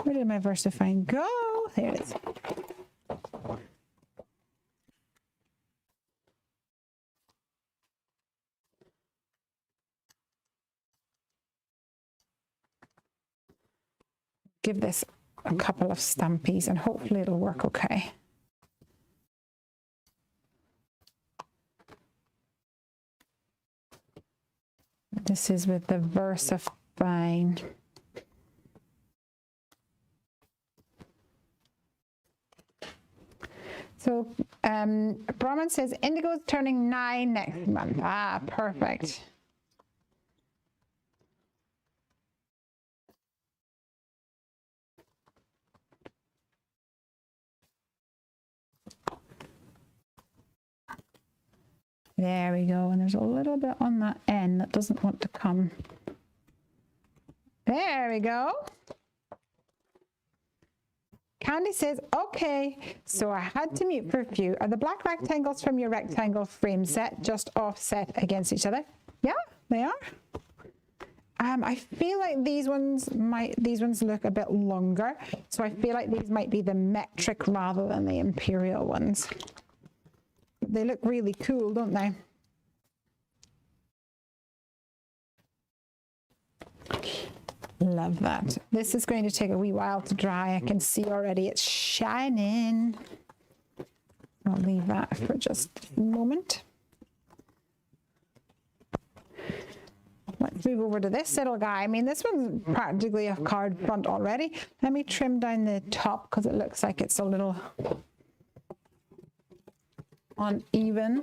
Where did my VersaFine go? There it is. Give this a couple of stampies and hopefully it'll work okay. This is with the VersaFine. So Brahman says Indigo's turning 9 next month. Ah, perfect. There we go, and there's a little bit on that end that doesn't want to come. There we go. Candy says, okay, so I had to mute for a few. Are the black rectangles from your rectangle frame set just offset against each other? Yeah, they are. I feel like these ones look a bit longer, so I feel like these might be the metric rather than the imperial ones. They look really cool, don't they? Love that. This is going to take a wee while to dry. I can see already it's shining. I'll leave that for just a moment. Let's move over to this little guy. I mean, this one's practically a card front already. Let me trim down the top because it looks like it's a little uneven.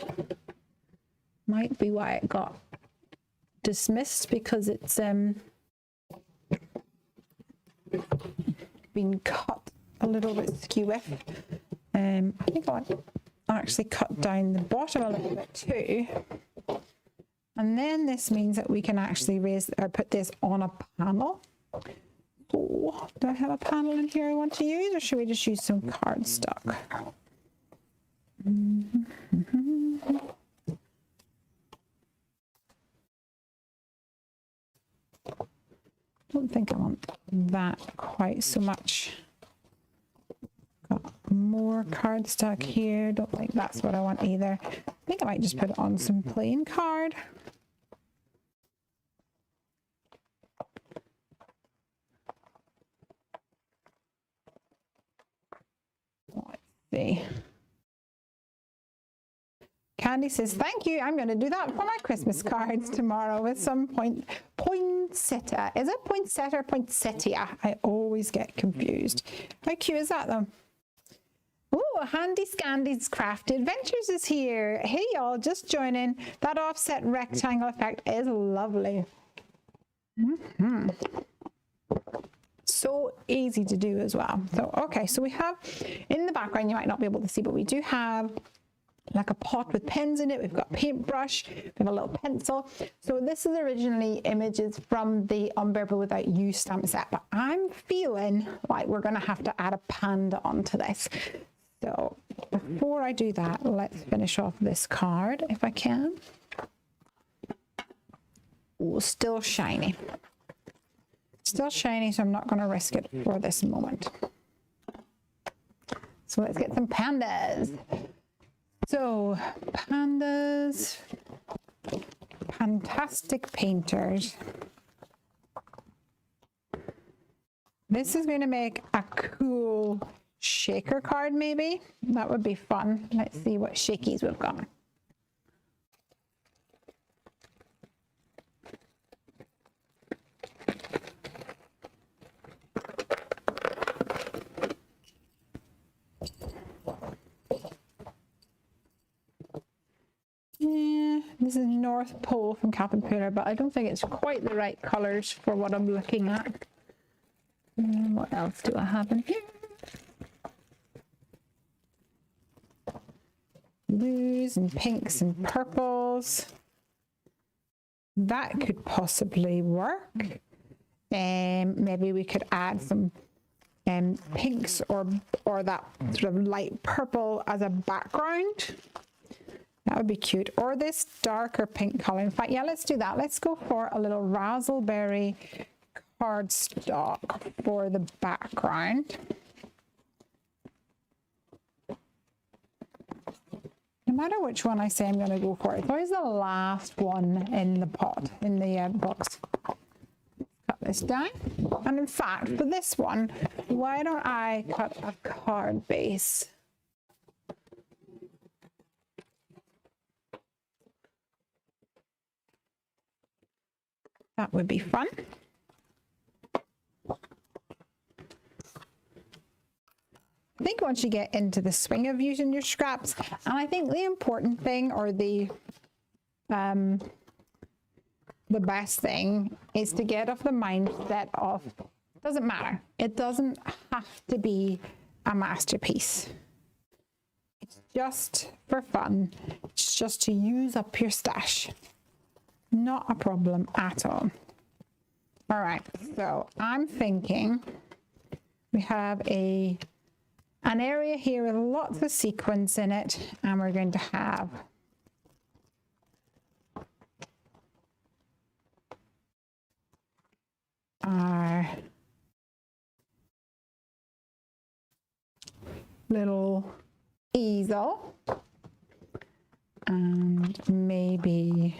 Might be why it got dismissed, because it's been cut a little bit skewy. I think I'll actually cut down the bottom a little bit too. And then this means that we can actually raise or put this on a panel. Oh, do I have a panel in here I want to use, or should we just use some cardstock? Don't think I want that quite so much. Got some more cardstock here. Don't think that's what I want either. I think I might just put it on some plain card. Let's see. Candy says, thank you. I'm going to do that for my Christmas cards tomorrow with some poinsettia. Is it poinsettia or poinsettia? I always get confused. How cute is that though? Oh, Handy Scandy's Crafty Adventures is here. Hey y'all, just joining. That offset rectangle effect is lovely. So easy to do as well. So, okay, so we have in the background, you might not be able to see, but we do have like a pot with pens in it. We've got a paintbrush, we have a little pencil. So this is originally images from the Unbearable Without You stamp set, but I'm feeling like we're going to have to add a panda onto this. So before I do that, let's finish off this card if I can. Oh, still shiny. Still shiny, so I'm not going to risk it for this moment. So let's get some pandas. So, pandas, fantastic painters. This is going to make a cool shaker card, maybe. That would be fun. Let's see what shakies we've got. This is North Pole from Caterpillar, but I don't think it's quite the right colors for what I'm looking at. What else do I have in here? Blues and pinks and purples. That could possibly work. Maybe we could add some pinks or that sort of light purple as a background. That would be cute. Or this darker pink color. In fact, yeah, let's do that. Let's go for a little raspberry cardstock for the background. No matter which one I say I'm going to go for, it's always the last one in the pot, in the box. Cut this down. And in fact, for this one, why don't I cut a card base? That would be fun. I think once you get into the swing of using your scraps, and I think the important thing, or the best thing, is to get off the mindset of, doesn't matter. It doesn't have to be a masterpiece. It's just for fun. It's just to use up your stash. Not a problem at all. All right, so I'm thinking we have an area here with lots of sequins in it, and we're going to have our little easel, and maybe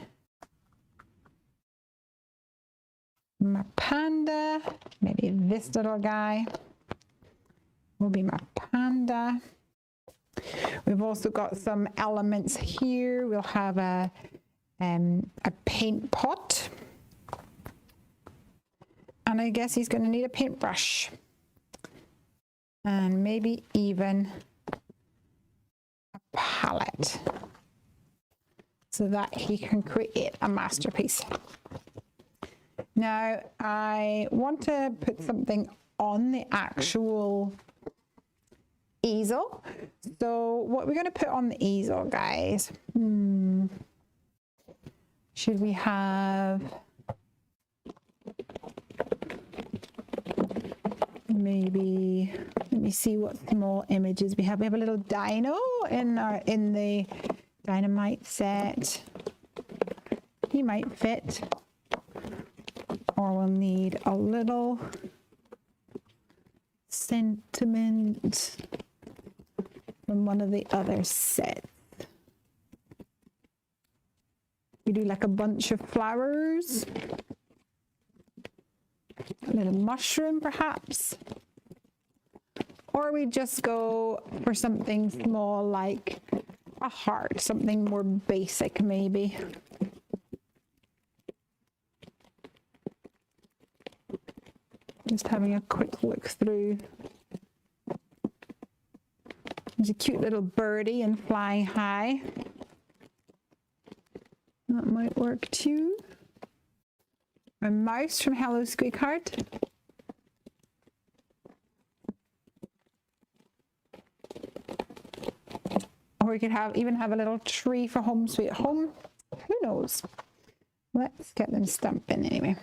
my panda, maybe this little guy will be my panda. We've also got some elements here. We'll have a paint pot, and I guess he's going to need a paintbrush, and maybe even a palette, so that he can create a masterpiece. Now, I want to put something on the actual easel. So what we're going to put on the easel, guys, should we have maybe, let me see what small images we have. We have a little dino in the dynamite set. He might fit. Or we'll need a little sentiment. from one of the other sets. We do like a bunch of flowers, a little mushroom perhaps, or we just go for something small like a heart, something more basic maybe. Just having a quick look through. There's a cute little birdie and flying high. That might work too. A mouse from Hello Squeakheart. Or we could even have a little tree for Home Sweet Home. Who knows? Let's get them stamping anyway.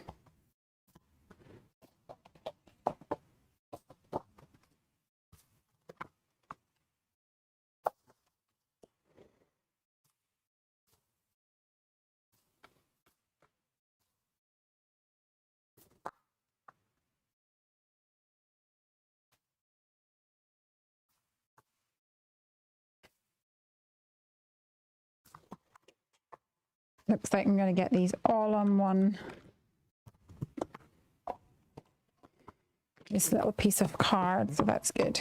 Looks like I'm going to get these all on one. This little piece of card, so that's good.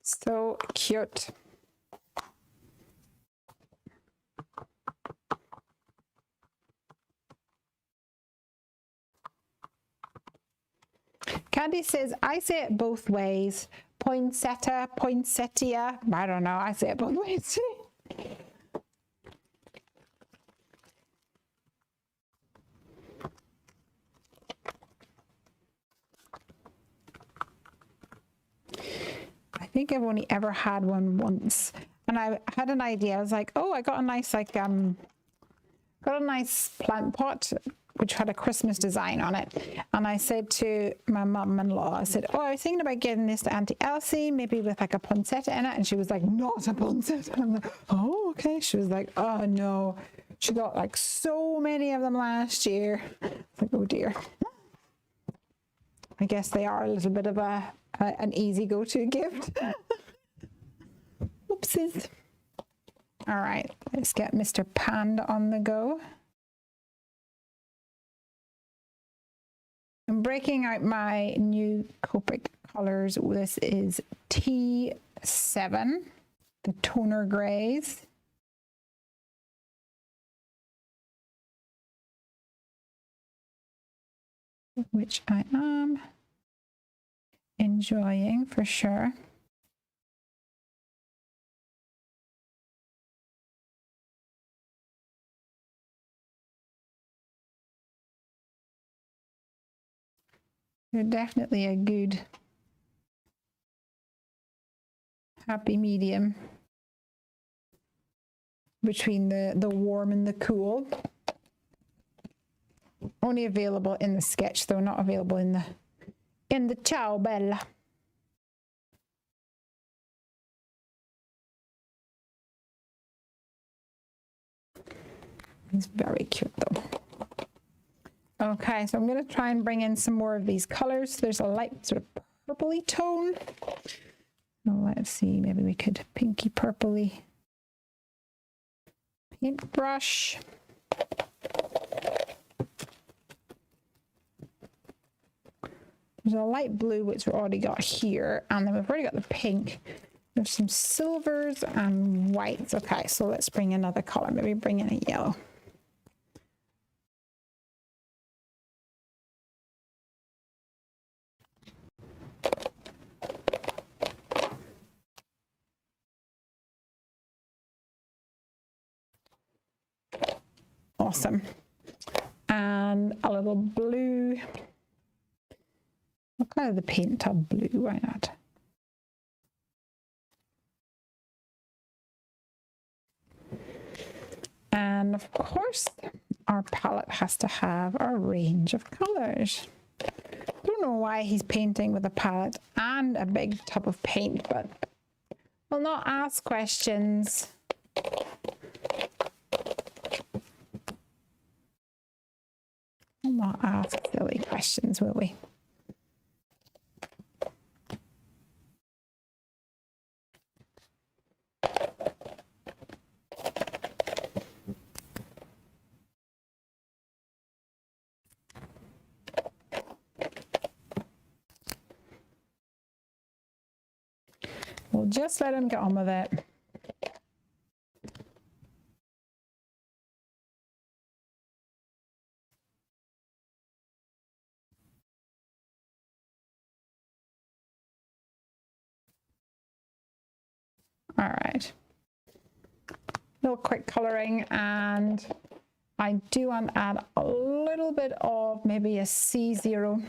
So cute. Candy says, I say it both ways. Poinsettia, poinsettia. I don't know. I say it both ways. I think I've only ever had one once. And I had an idea. I was like, oh, I got a nice, got a nice plant pot which had a Christmas design on it. And I said to my mum-in-law, I said, oh, I was thinking about getting this to Auntie Elsie, maybe with like a poinsettia in it. And she was like, not a poinsettia. And I'm like, oh, okay. She was like, oh, no. She got like so many of them last year. It's like, oh, dear. I guess they are a little bit of an easy go-to gift. Oopsies. All right, let's get Mr. Panda on the go. I'm breaking out my new Copic colors. This is T7, the toner grays. Which I am enjoying for sure. They're definitely a good happy medium between the warm and the cool. Only available in the sketch though, not available in the Ciao Bella. It's very cute though. Okay, so I'm going to try and bring in some more of these colors. There's a light sort of purpley tone. Well, let's see, maybe we could pinky purpley paintbrush. There's a light blue, which we've already got here, and then we've already got the pink. There's some silvers and whites. Okay, so let's bring another color. Maybe bring in a yellow. Awesome. And a little blue. What kind of the paint tub blue? Why not? And of course, our palette has to have a range of colors. I don't know why he's painting with a palette and a big tub of paint, but will not ask questions. We'll not ask silly questions, will we? We'll just let him get on with it. All right. Little quick coloring, and I do want to add a little bit of maybe a C0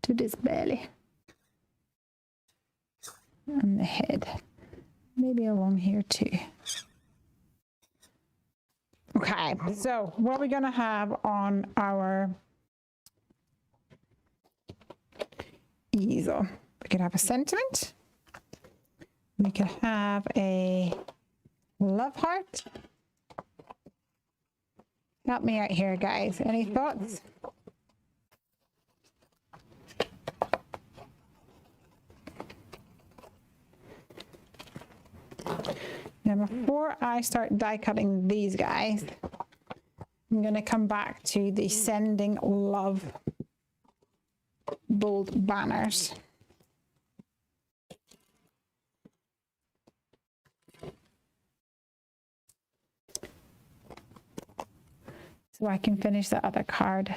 to this belly and the head, maybe along here too. Okay, so what we're going to have on our easel, we could have a sentiment, we could have a love heart. Help me out here, guys. Any thoughts? Now, before I start die cutting these guys, I'm going to come back to the sending love bold banners. So I can finish the other card.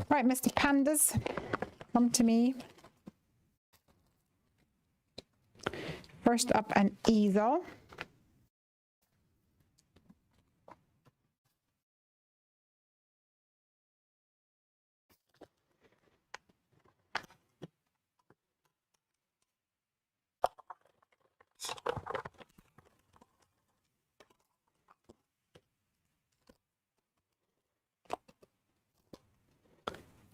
Right, Mr. Pandas, come to me. First up, an easel.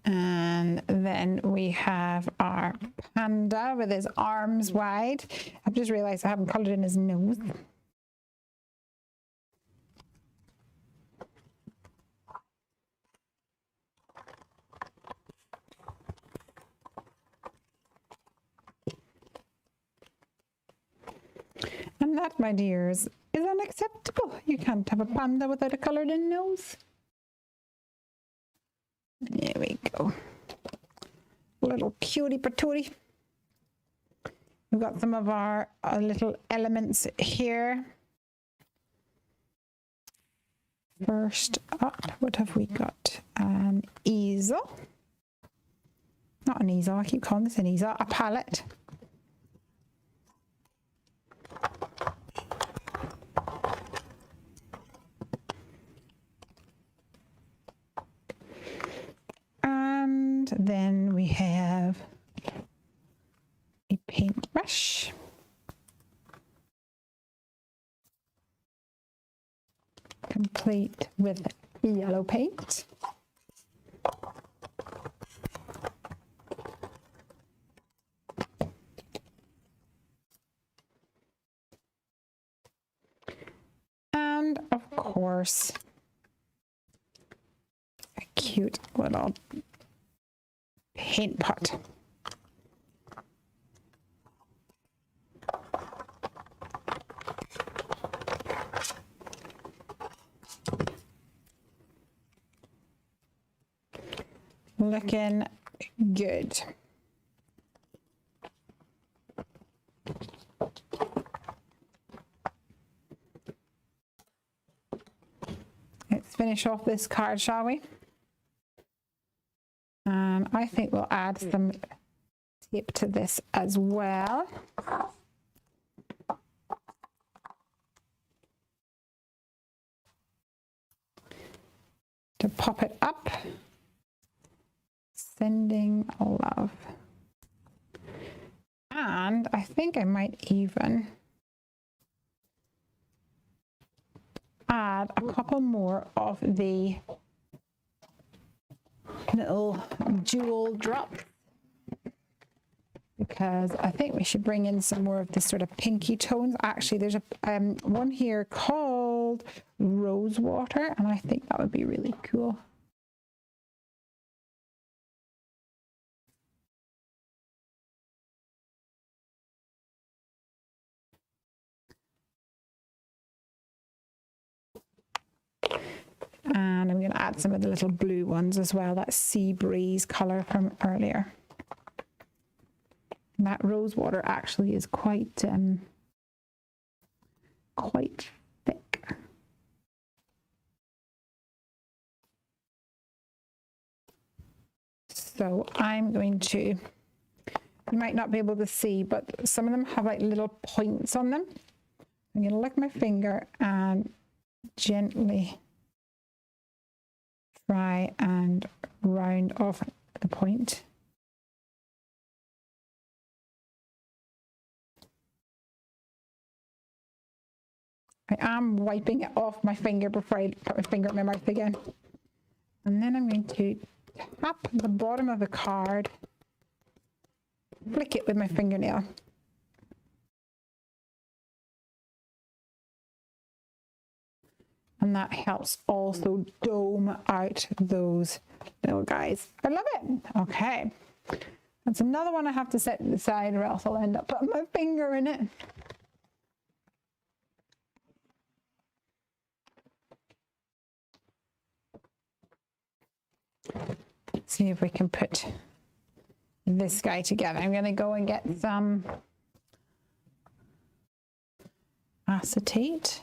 And then we have our panda with his arms wide. I've just realized I haven't colored in his nose. And that, my dears, is unacceptable. You can't have a panda without a colored in nose. There we go. Little cutie patootie. We've got some of our little elements here. First up, what have we got? An easel. Not an easel, I keep calling this an easel. A palette. And then we have a paintbrush. Complete with yellow paint. And of course, a cute little paint pot. Looking good. Let's finish off this card, shall we? And I think we'll add some tape to this as well. To pop it up. Sending love. And I think I might even add a couple more of the little jewel drops, because I think we should bring in some more of this sort of pinky tones. Actually, there's a one here called Rose Water, and I think that would be really cool. And I'm going to add some of the little blue ones as well, that sea breeze color from earlier. And that rose water actually is quite thick. So I'm going to, you might not be able to see, but some of them have like little points on them. I'm going to lick my finger and gently try and round off the point. I am wiping it off my finger before I put my finger in my mouth again. And then I'm going to tap the bottom of the card, flick it with my fingernail. And that helps also dome out those little guys. I love it. Okay. That's another one I have to set to the side, or else I'll end up putting my finger in it. Let's see if we can put this guy together. I'm going to go and get some acetate.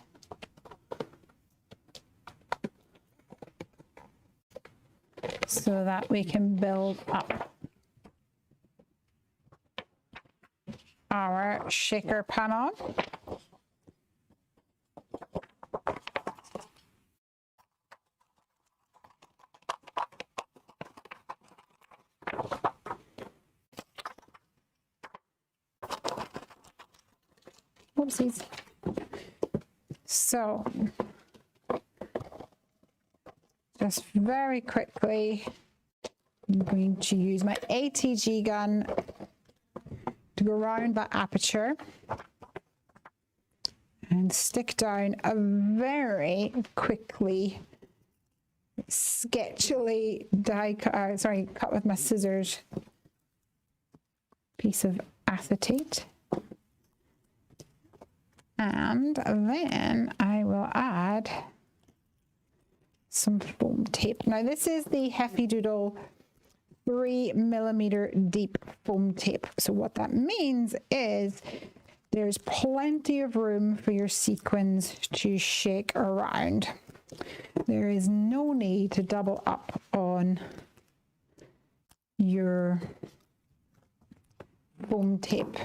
So that we can build up our shaker panel. Oopsies. So just very quickly, I'm going to use my ATG gun to go around that aperture and stick down a very quickly, sketchily cut with my scissors piece of acetate. And then I will add some foam tape. Now this is the Heffy Doodle 3mm deep foam tape. So what that means is there's plenty of room for your sequins to shake around. There is no need to double up on your foam tape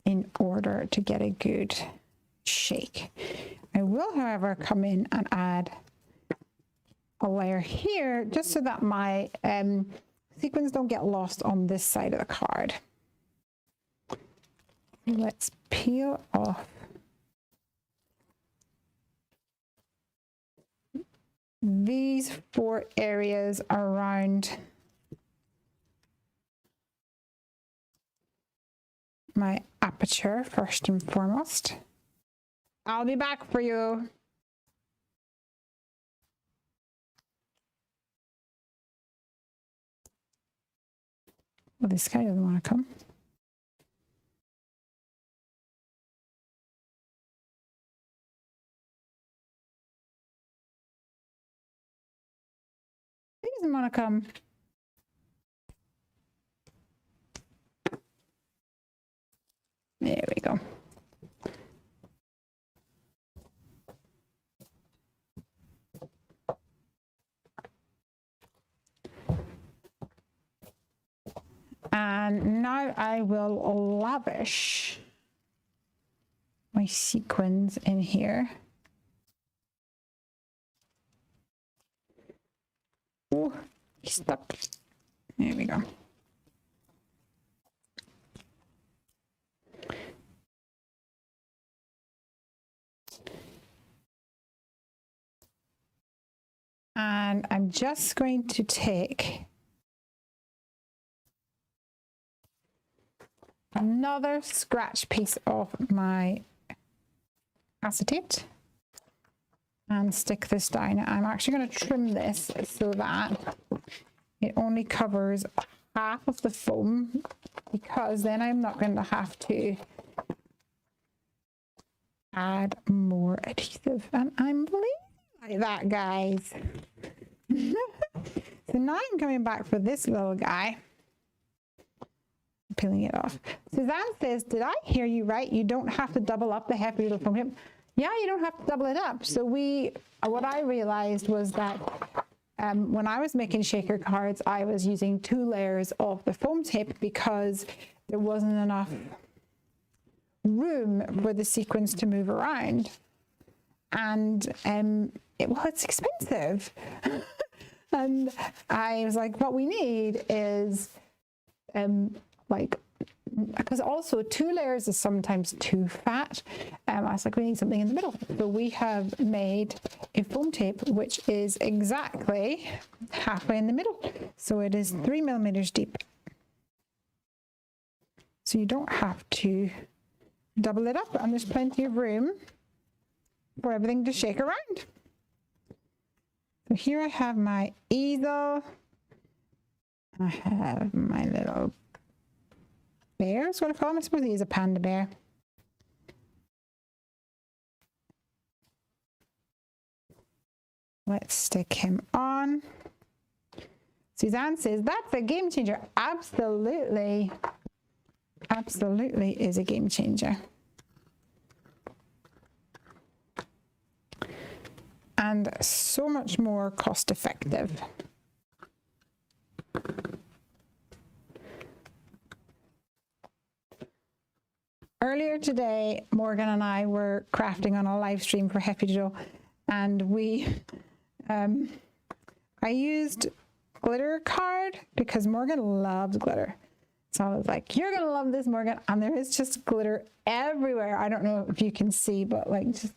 in order to get a good shake. I will, however, come in and add a layer here just so that my sequins don't get lost on this side of the card. Let's peel off these 4 areas around my aperture first and foremost. I'll be back for you. Well, this guy doesn't want to come. He doesn't want to come. There we go. And now I will lavish my sequins in here. Oh, he's stuck. There we go. And I'm just going to take another scratch piece of my acetate and stick this down. I'm actually going to trim this so that it only covers half of the foam, because then I'm not going to have to add more adhesive. And I'm lazy like that, guys. So now I'm coming back for this little guy, peeling it off. Suzanne says, did I hear you right? You don't have to double up the Heffy little foam tip. Yeah, you don't have to double it up. So what I realized was that when I was making shaker cards, I was using 2 layers of the foam tape because there wasn't enough room for the sequins to move around. And it's expensive. And I was like, what we need is because also 2 layers is sometimes too fat. I was like, we need something in the middle. So we have made a foam tape which is exactly halfway in the middle. So it is 3 millimeters deep. So you don't have to double it up, and there's plenty of room for everything to shake around. So here I have my easel. I have my little bear, is what I call him. I suppose he is a panda bear. Let's stick him on. Suzanne says, that's a game changer. Absolutely. Absolutely is a game changer. And so much more cost effective. Earlier today, Morgan and I were crafting on a live stream for Heffy Doodle, and I used glitter card because Morgan loves glitter. So I was like, you're gonna love this, Morgan. And there is just glitter everywhere. I don't know if you can see, but like just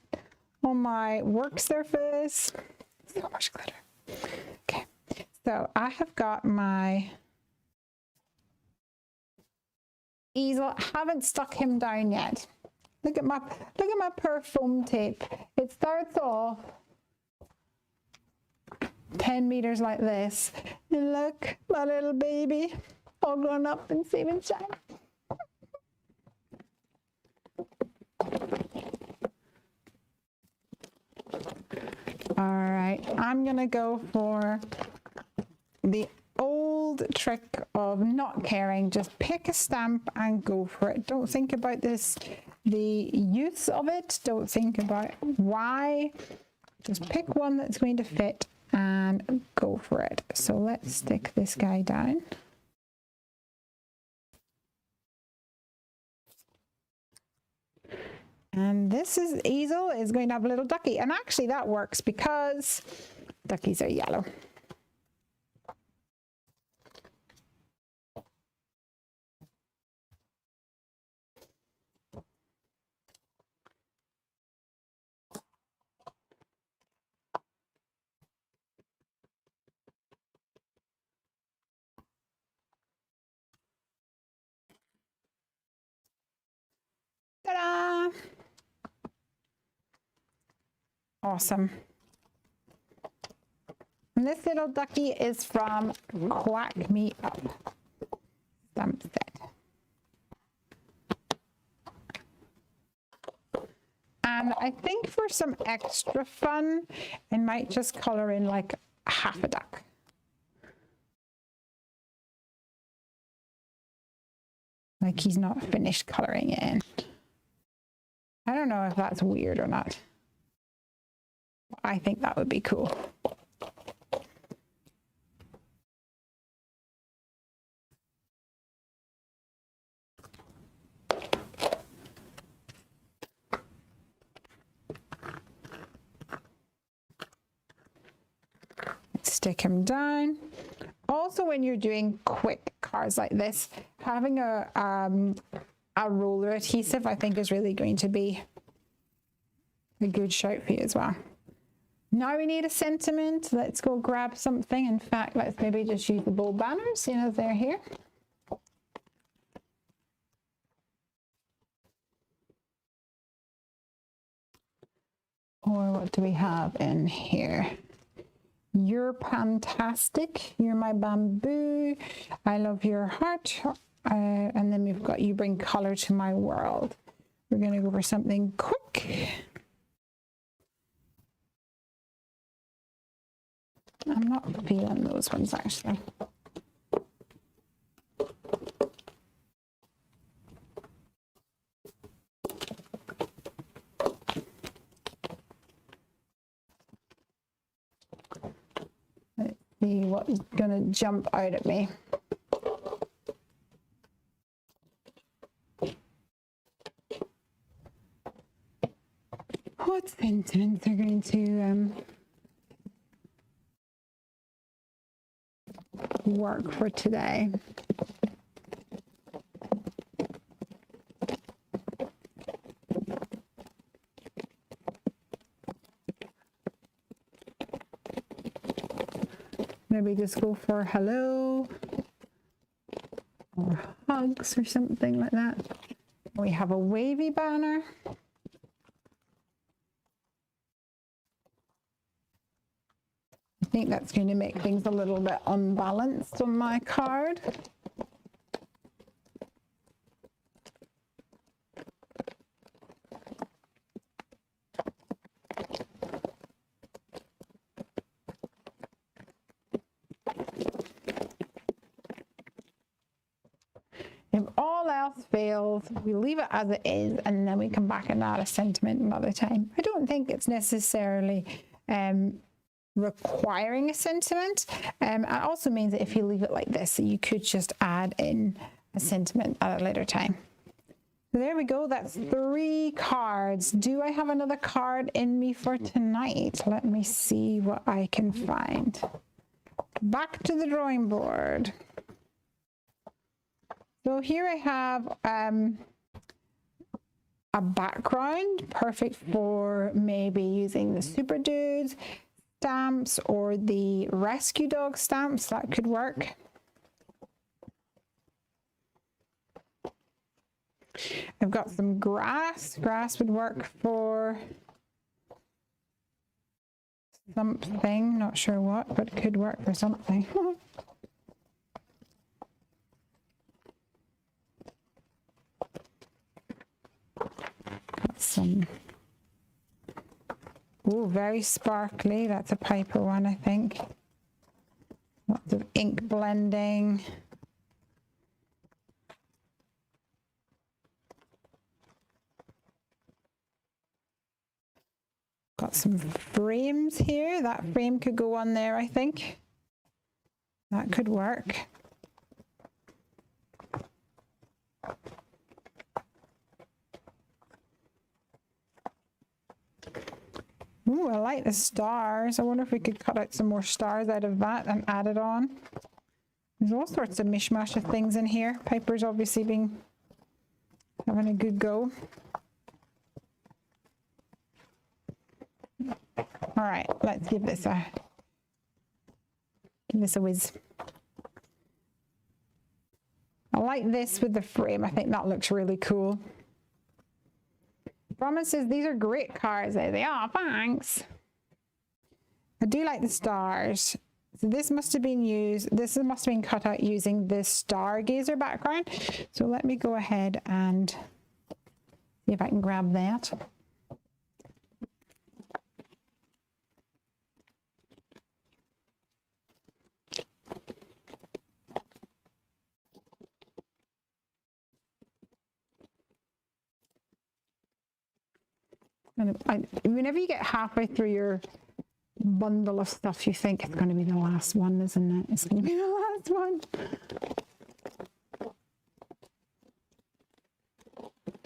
on my work surface, so much glitter. Okay, so I have got my easel. I haven't stuck him down yet. Look at my per foam tape. It starts off 10 meters like this. And look, my little baby, all grown up and safe and shine. All right, I'm gonna go for the old trick of not caring. Just pick a stamp and go for it. Don't think about the use of it. Don't think about why. Just pick one that's going to fit and go for it. So let's stick this guy down. And this easel is going to have a little ducky. And actually that works because duckies are yellow. Ta-da! Awesome. And this little ducky is from Quack Me Up stamp set. And I think for some extra fun, I might just color in like half a duck. Like he's not finished coloring it in. I don't know if that's weird or not. I think that would be cool. Let's stick him down. Also, when you're doing quick cards like this, having a roller adhesive, I think, is really going to be a good shout for you as well. Now we need a sentiment. Let's go grab something. In fact, let's maybe just use the bold banners, seeing as they're here. Or what do we have in here? You're fantastic. You're my bamboo. I love your heart. And then we've got you bring color to my world. We're going to go for something quick. I'm not feeling those ones actually. Let's see what's going to jump out at me. What sentiments are going to work for today? Maybe just go for hello or hugs or something like that. We have a wavy banner. I think that's going to make things a little bit unbalanced on my card. If all else fails, we leave it as it is, and then we come back and add a sentiment another time. I don't think it's necessarily requiring a sentiment. It also means that if you leave it like this, you could just add in a sentiment at a later time. So there we go. That's 3 cards. Do I have another card in me for tonight? Let me see what I can find. Back to the drawing board. So here I have a background, perfect for maybe using the Super Dudes stamps or the Rescue Dog stamps. That could work. I've got some grass. Grass would work for something, not sure what, but it could work for something. Got some, oh, very sparkly. That's a Piper one, I think. Lots of ink blending. Got some frames here. That frame could go on there, I think. That could work. Ooh, I like the stars. I wonder if we could cut out some more stars out of that and add it on. There's all sorts of mishmash of things in here. Piper's obviously having a good go. All right, let's give this a whiz. I like this with the frame. I think that looks really cool. Promises, these are great cards. They are, thanks. I do like the stars. So this must have been used, this must have been cut out using this stargazer background. So let me go ahead and see if I can grab that. Whenever you get halfway through your bundle of stuff, you think it's going to be the last one, isn't it? It's going to be the last one.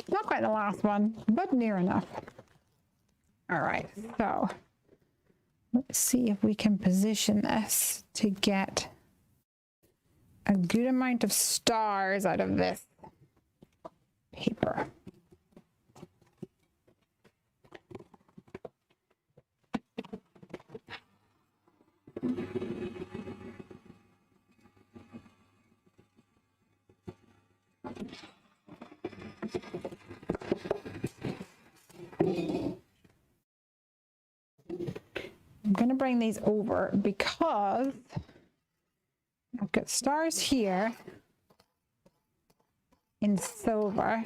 Not quite the last one, but near enough. All right, so let's see if we can position this to get good amount of stars out of this paper. I'm going to bring these over because I've got stars here in silver.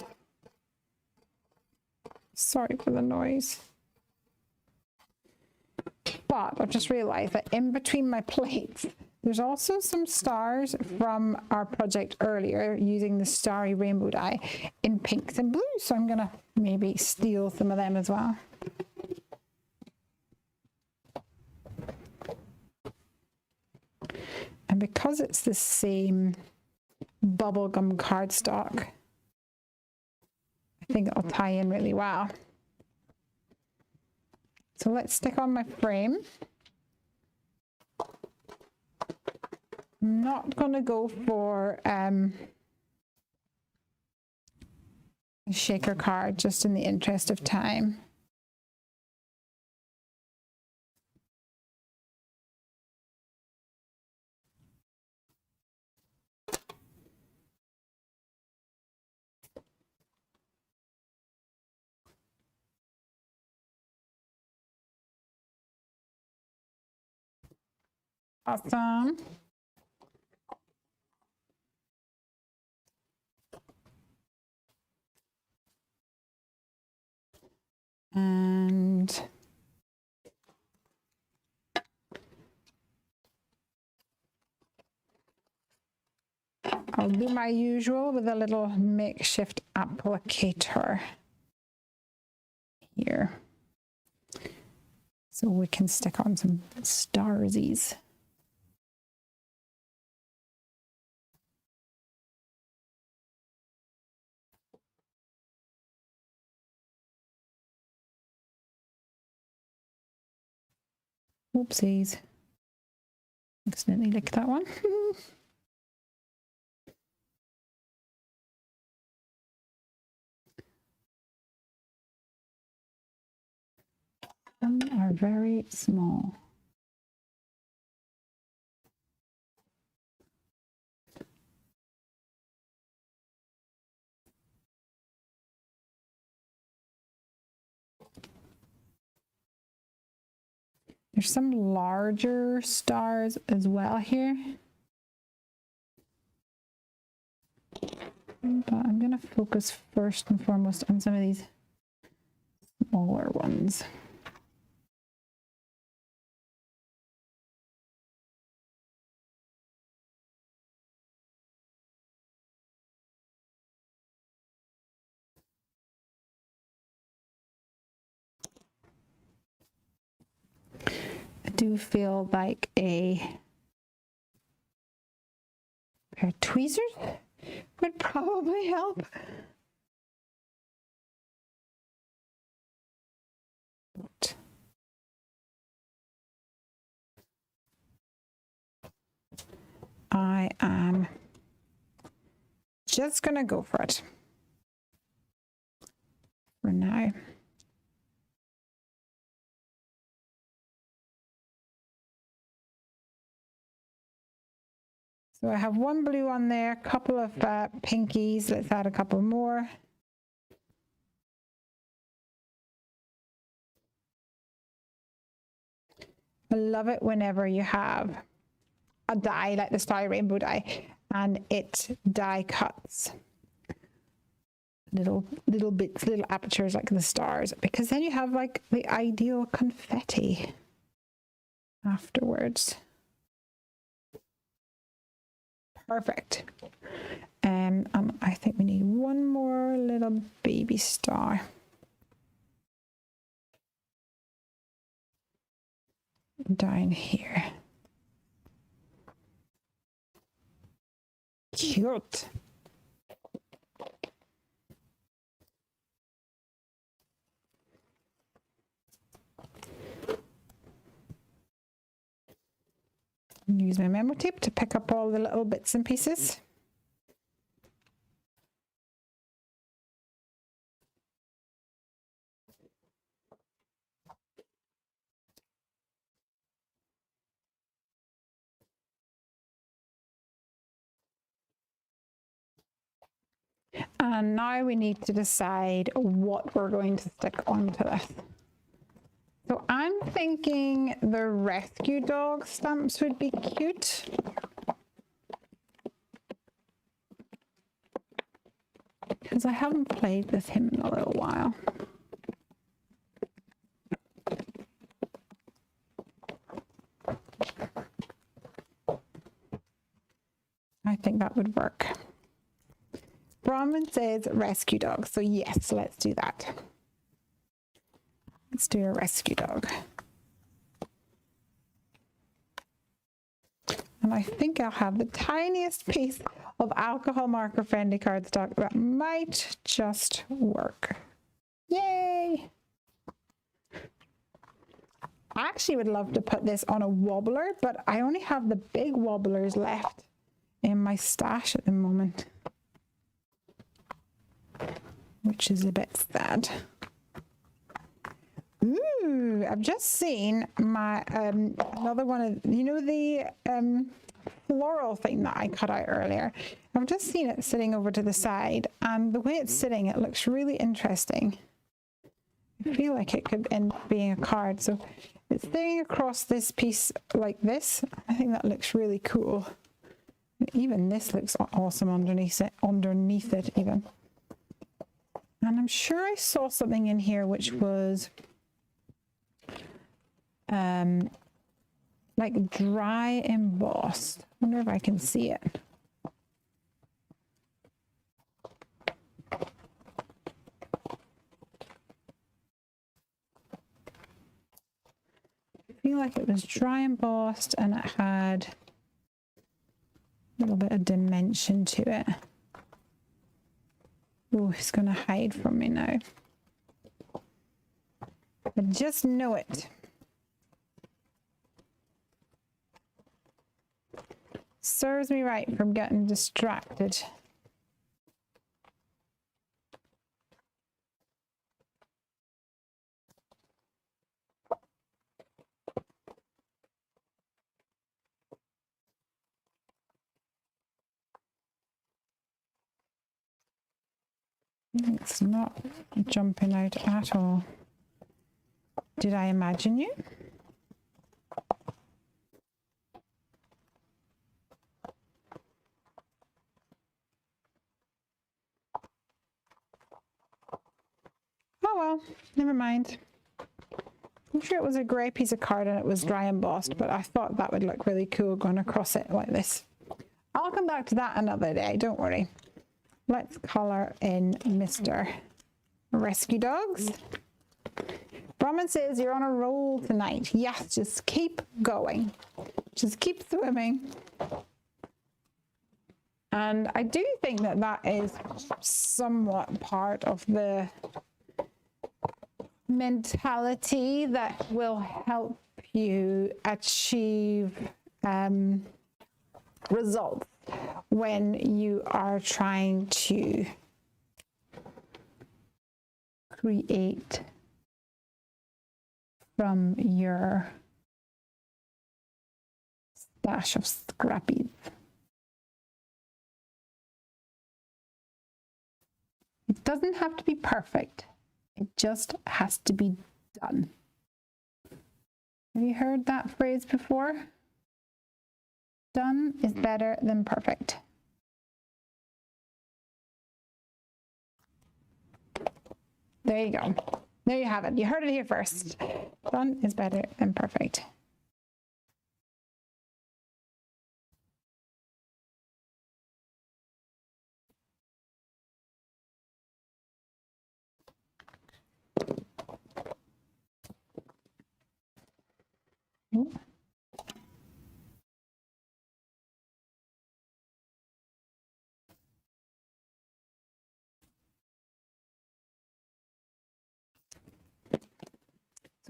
Sorry for the noise. But I've just realized that in between my plates, there's also some stars from our project earlier using the starry rainbow dye in pinks and blues. So I'm going to maybe steal some of them as well. And because it's the same bubblegum cardstock, I think it'll tie in really well. So let's stick on my frame. I'm not going to go for a shaker card just in the interest of time. Awesome. And I'll do my usual with a little makeshift applicator here. So we can stick on some starsies. Oopsies. Accidentally licked that one. Some are very small. There's some larger stars as well here. But I'm going to focus first and foremost on some of these smaller ones. I do feel like a pair of tweezers would probably help. But I am just going to go for it for now. So I have one blue on there, a couple of pinkies. Let's add a couple more. I love it whenever you have a die like the Starry Rainbow die and it die cuts little bits, little apertures like the stars, because then you have like the ideal confetti afterwards. Perfect. And I think we need one more little baby star. Down here. Cute. Use my memo tape to pick up all the little bits and pieces. And now we need to decide what we're going to stick onto this. So I'm thinking the rescue dog stamps would be cute. Because I haven't played with him in a little while. I think that would work. Bronwyn says rescue dog, so yes, let's do that. Let's do a rescue dog. And I think I'll have the tiniest piece of alcohol marker friendly cardstock that might just work. Yay! I actually would love to put this on a wobbler, but I only have the big wobblers left in my stash at the moment, which is a bit sad. Ooh, I've just seen my another one of, you know, the floral thing that I cut out earlier. I've just seen it sitting over to the side, and the way it's sitting, it looks really interesting. I feel like it could end up being a card. So it's sitting across this piece like this. I think that looks really cool. And even this looks awesome underneath it even. And I'm sure I saw something in here which was like dry embossed. I wonder if I can see it. I feel like it was dry embossed and it had a little bit of dimension to it. Oh, it's going to hide from me now. I just know it. Serves me right from getting distracted. It's not jumping out at all. Did I imagine you? Oh well, never mind. I'm sure it was a grey piece of card and it was dry embossed, but I thought that would look really cool going across it like this. I'll come back to that another day, don't worry. Let's colour in Mr. Rescue Dogs. Brahman says you're on a roll tonight. Yes, just keep going. Just keep swimming. And I do think that that is somewhat part of the mentality that will help you achieve results when you are trying to create from your stash of scrappies. It doesn't have to be perfect. It just has to be done. Have you heard that phrase before? Done is better than perfect. There you go. There you have it. You heard it here first. Done is better than perfect. Ooh.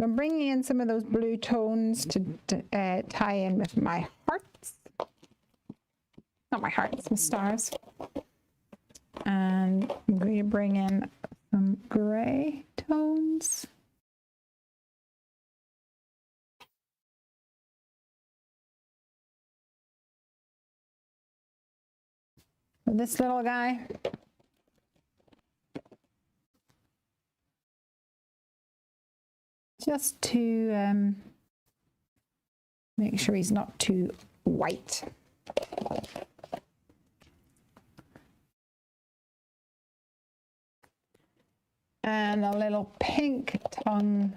So I'm bringing in some of those blue tones to tie in with my hearts. Not my hearts, my stars. And I'm going to bring in some gray tones. For this little guy. Just to make sure he's not too white. And a little pink tongue.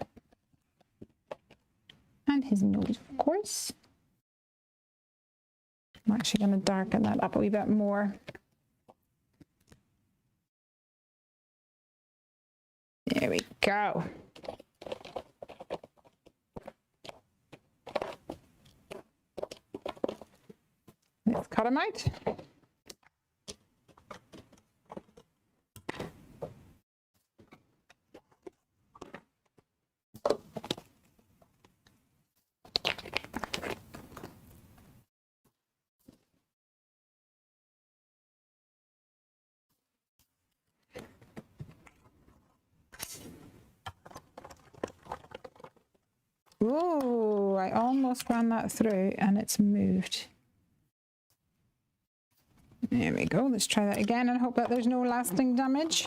And his nose, of course. I'm actually going to darken that up a wee bit more. There we go. Let's cut them out. Ooh, I almost ran that through and it's moved. There we go. Let's try that again and hope that there's no lasting damage.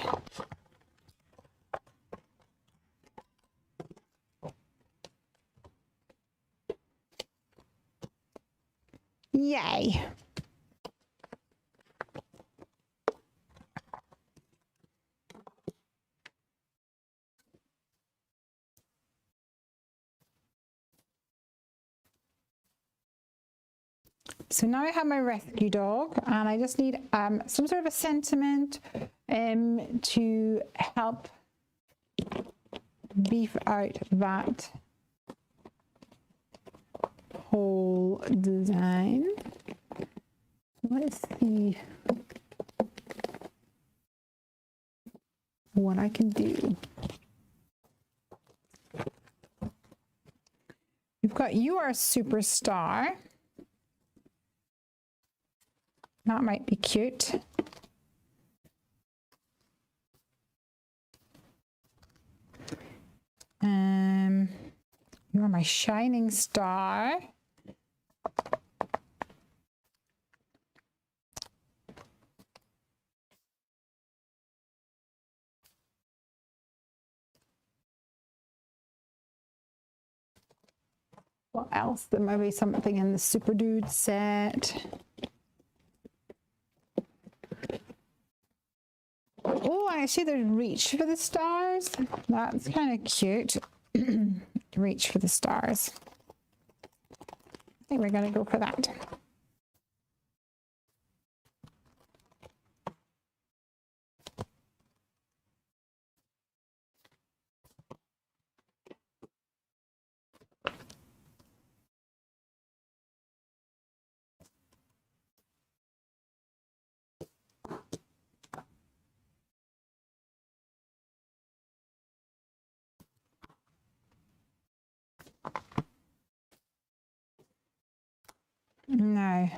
Yay. So now I have my rescue dog and I just need some sort of a sentiment to help beef out that whole design. Let's see what I can do. We've got "You Are a Superstar." That might be cute. You are my shining star. What else? There might be something in the Super Dude set. Oh, I see there's reach for the stars. That's kind of cute. Reach for the stars. I think we're going to go for that. Now,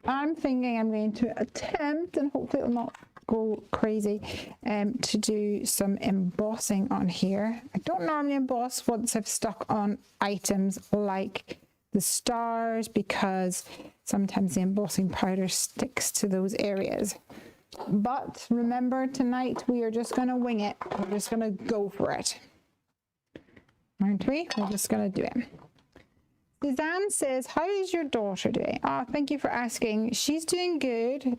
I'm thinking I'm going to attempt, and hopefully it'll not go crazy, to do some embossing on here. I don't normally emboss once I've stuck on items like the stars because sometimes the embossing powder sticks to those areas. But remember, tonight we are just going to wing it. We're just going to go for it. Aren't we? We're just going to do it. Suzanne says, how is your daughter doing? Oh, thank you for asking. She's doing good.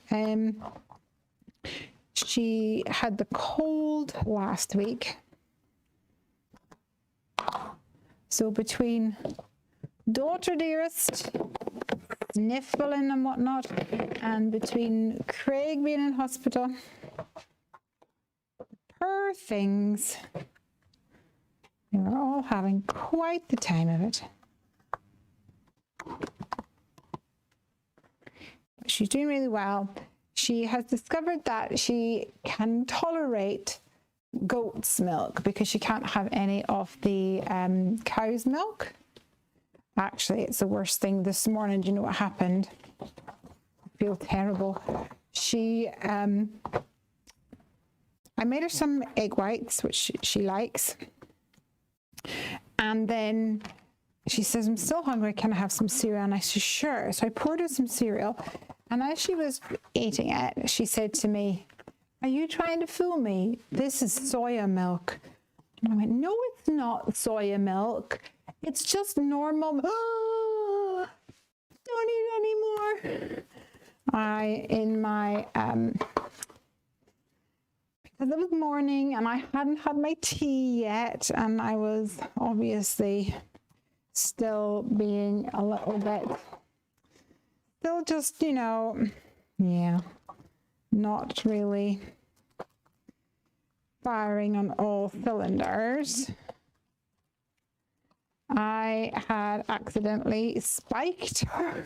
She had the cold last week. So between daughter dearest, sniffling and whatnot, and between Craig being in hospital, poor things, they were all having quite the time of it. She's doing really well. She has discovered that she can tolerate goat's milk because she can't have any of the cow's milk. Actually, it's the worst thing this morning. Do you know what happened? I feel terrible. I made her some egg whites, which she likes. And then she says, I'm still hungry, can I have some cereal? And I said, sure. So I poured her some cereal. And as she was eating it, she said to me, are you trying to fool me? This is soya milk. And I went, no, it's not soya milk. It's just normal. Oh, don't eat anymore. Because it was morning and I hadn't had my tea yet, and I was obviously still being a little bit, still just, you know, yeah, not really firing on all cylinders. I had accidentally spiked her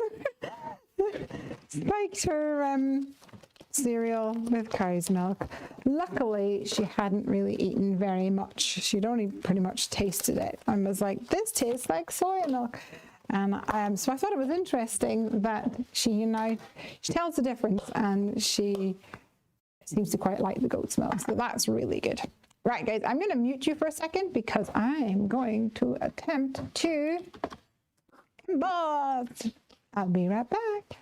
cereal with cow's milk. Luckily, she hadn't really eaten very much. She'd only pretty much tasted it and was like, this tastes like soya milk. And so I thought it was interesting that she tells the difference, and she seems to quite like the goat's milk. So that's really good. Right, guys, I'm going to mute you for a second because I'm going to attempt to emboss. I'll be right back.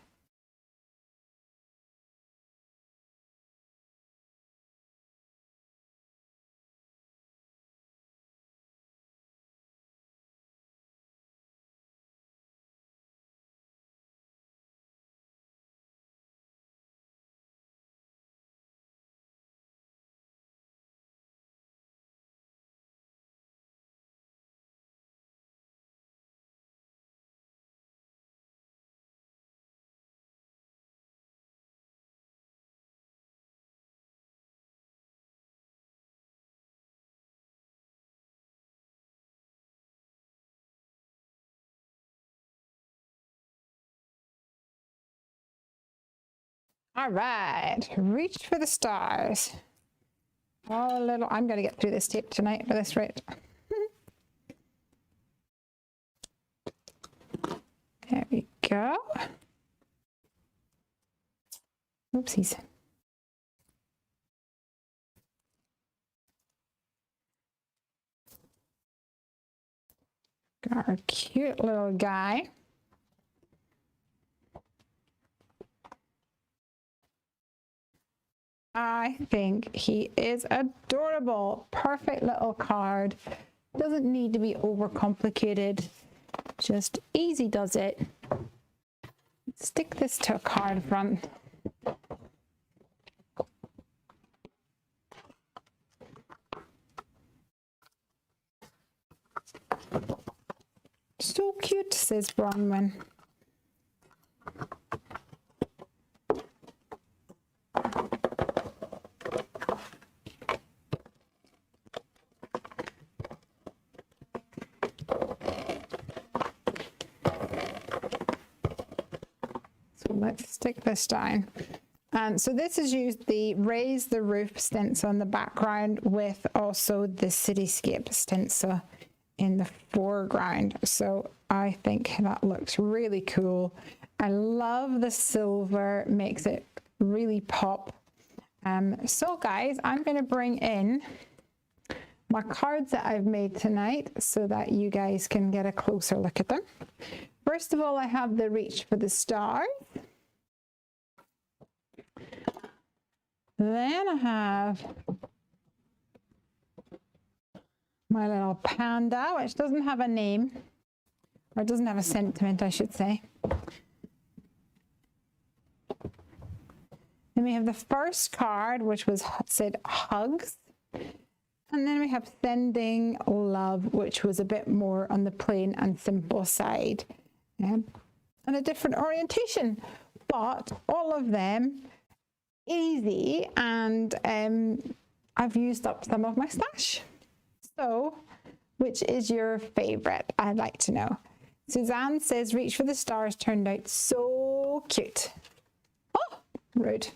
All right, reach for the stars. Oh, I'm going to get through this tape tonight at this rate. There we go. Oopsies. Got our cute little guy. I think he is adorable. Perfect little card. Doesn't need to be overcomplicated. Just easy does it. Stick this to a card front. So cute, says Bronwyn. Let's stick this down. And so this is used the raise the roof stencil in the background with also the cityscape stencil in the foreground. So I think that looks really cool. I love the silver, makes it really pop. So guys, I'm going to bring in my cards that I've made tonight so that you guys can get a closer look at them. First of all, I have the reach for the stars. Then I have my little panda, which doesn't have a name, or doesn't have a sentiment, I should say. Then we have the first card, which said hugs. And then we have sending love, which was a bit more on the plain and simple side. And a different orientation, but all of them easy, and I've used up some of my stash. So, which is your favorite? I'd like to know. Suzanne says, reach for the stars turned out so cute. Oh, rude.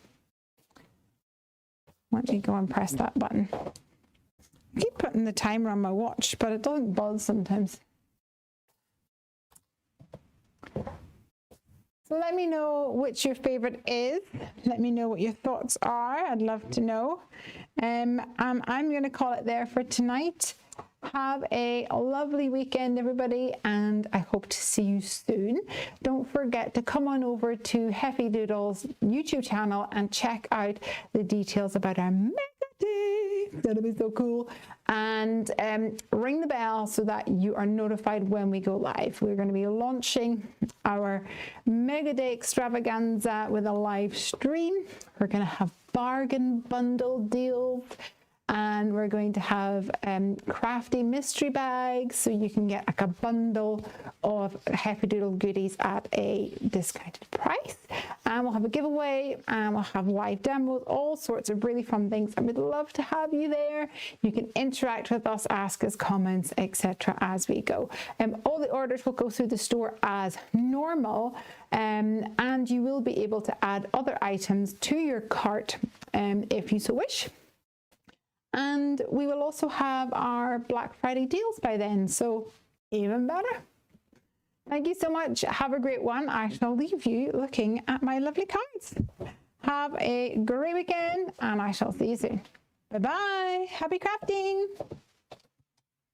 Let me go and press that button. I keep putting the timer on my watch, but it doesn't buzz sometimes. So let me know which your favorite is. Let me know what your thoughts are. I'd love to know. I'm going to call it there for tonight. Have a lovely weekend, everybody, and I hope to see you soon. Don't forget to come on over to Heffy Doodle's YouTube channel and check out the details about our mega day. That'll be so cool. And ring the bell so that you are notified when we go live. We're going to be launching our mega day extravaganza with a live stream. We're going to have bargain bundle deals. And we're going to have crafty mystery bags, so you can get like a bundle of Heffy Doodle goodies at a discounted price. And we'll have a giveaway, and we'll have live demos, all sorts of really fun things. And we'd love to have you there. You can interact with us, ask us comments, etc. as we go. All the orders will go through the store as normal, and you will be able to add other items to your cart if you so wish. And we will also have our Black Friday deals by then, so even better. Thank you so much. Have a great one. I shall leave you looking at my lovely cards. Have a great weekend, and I shall see you soon. Bye-bye. Happy crafting.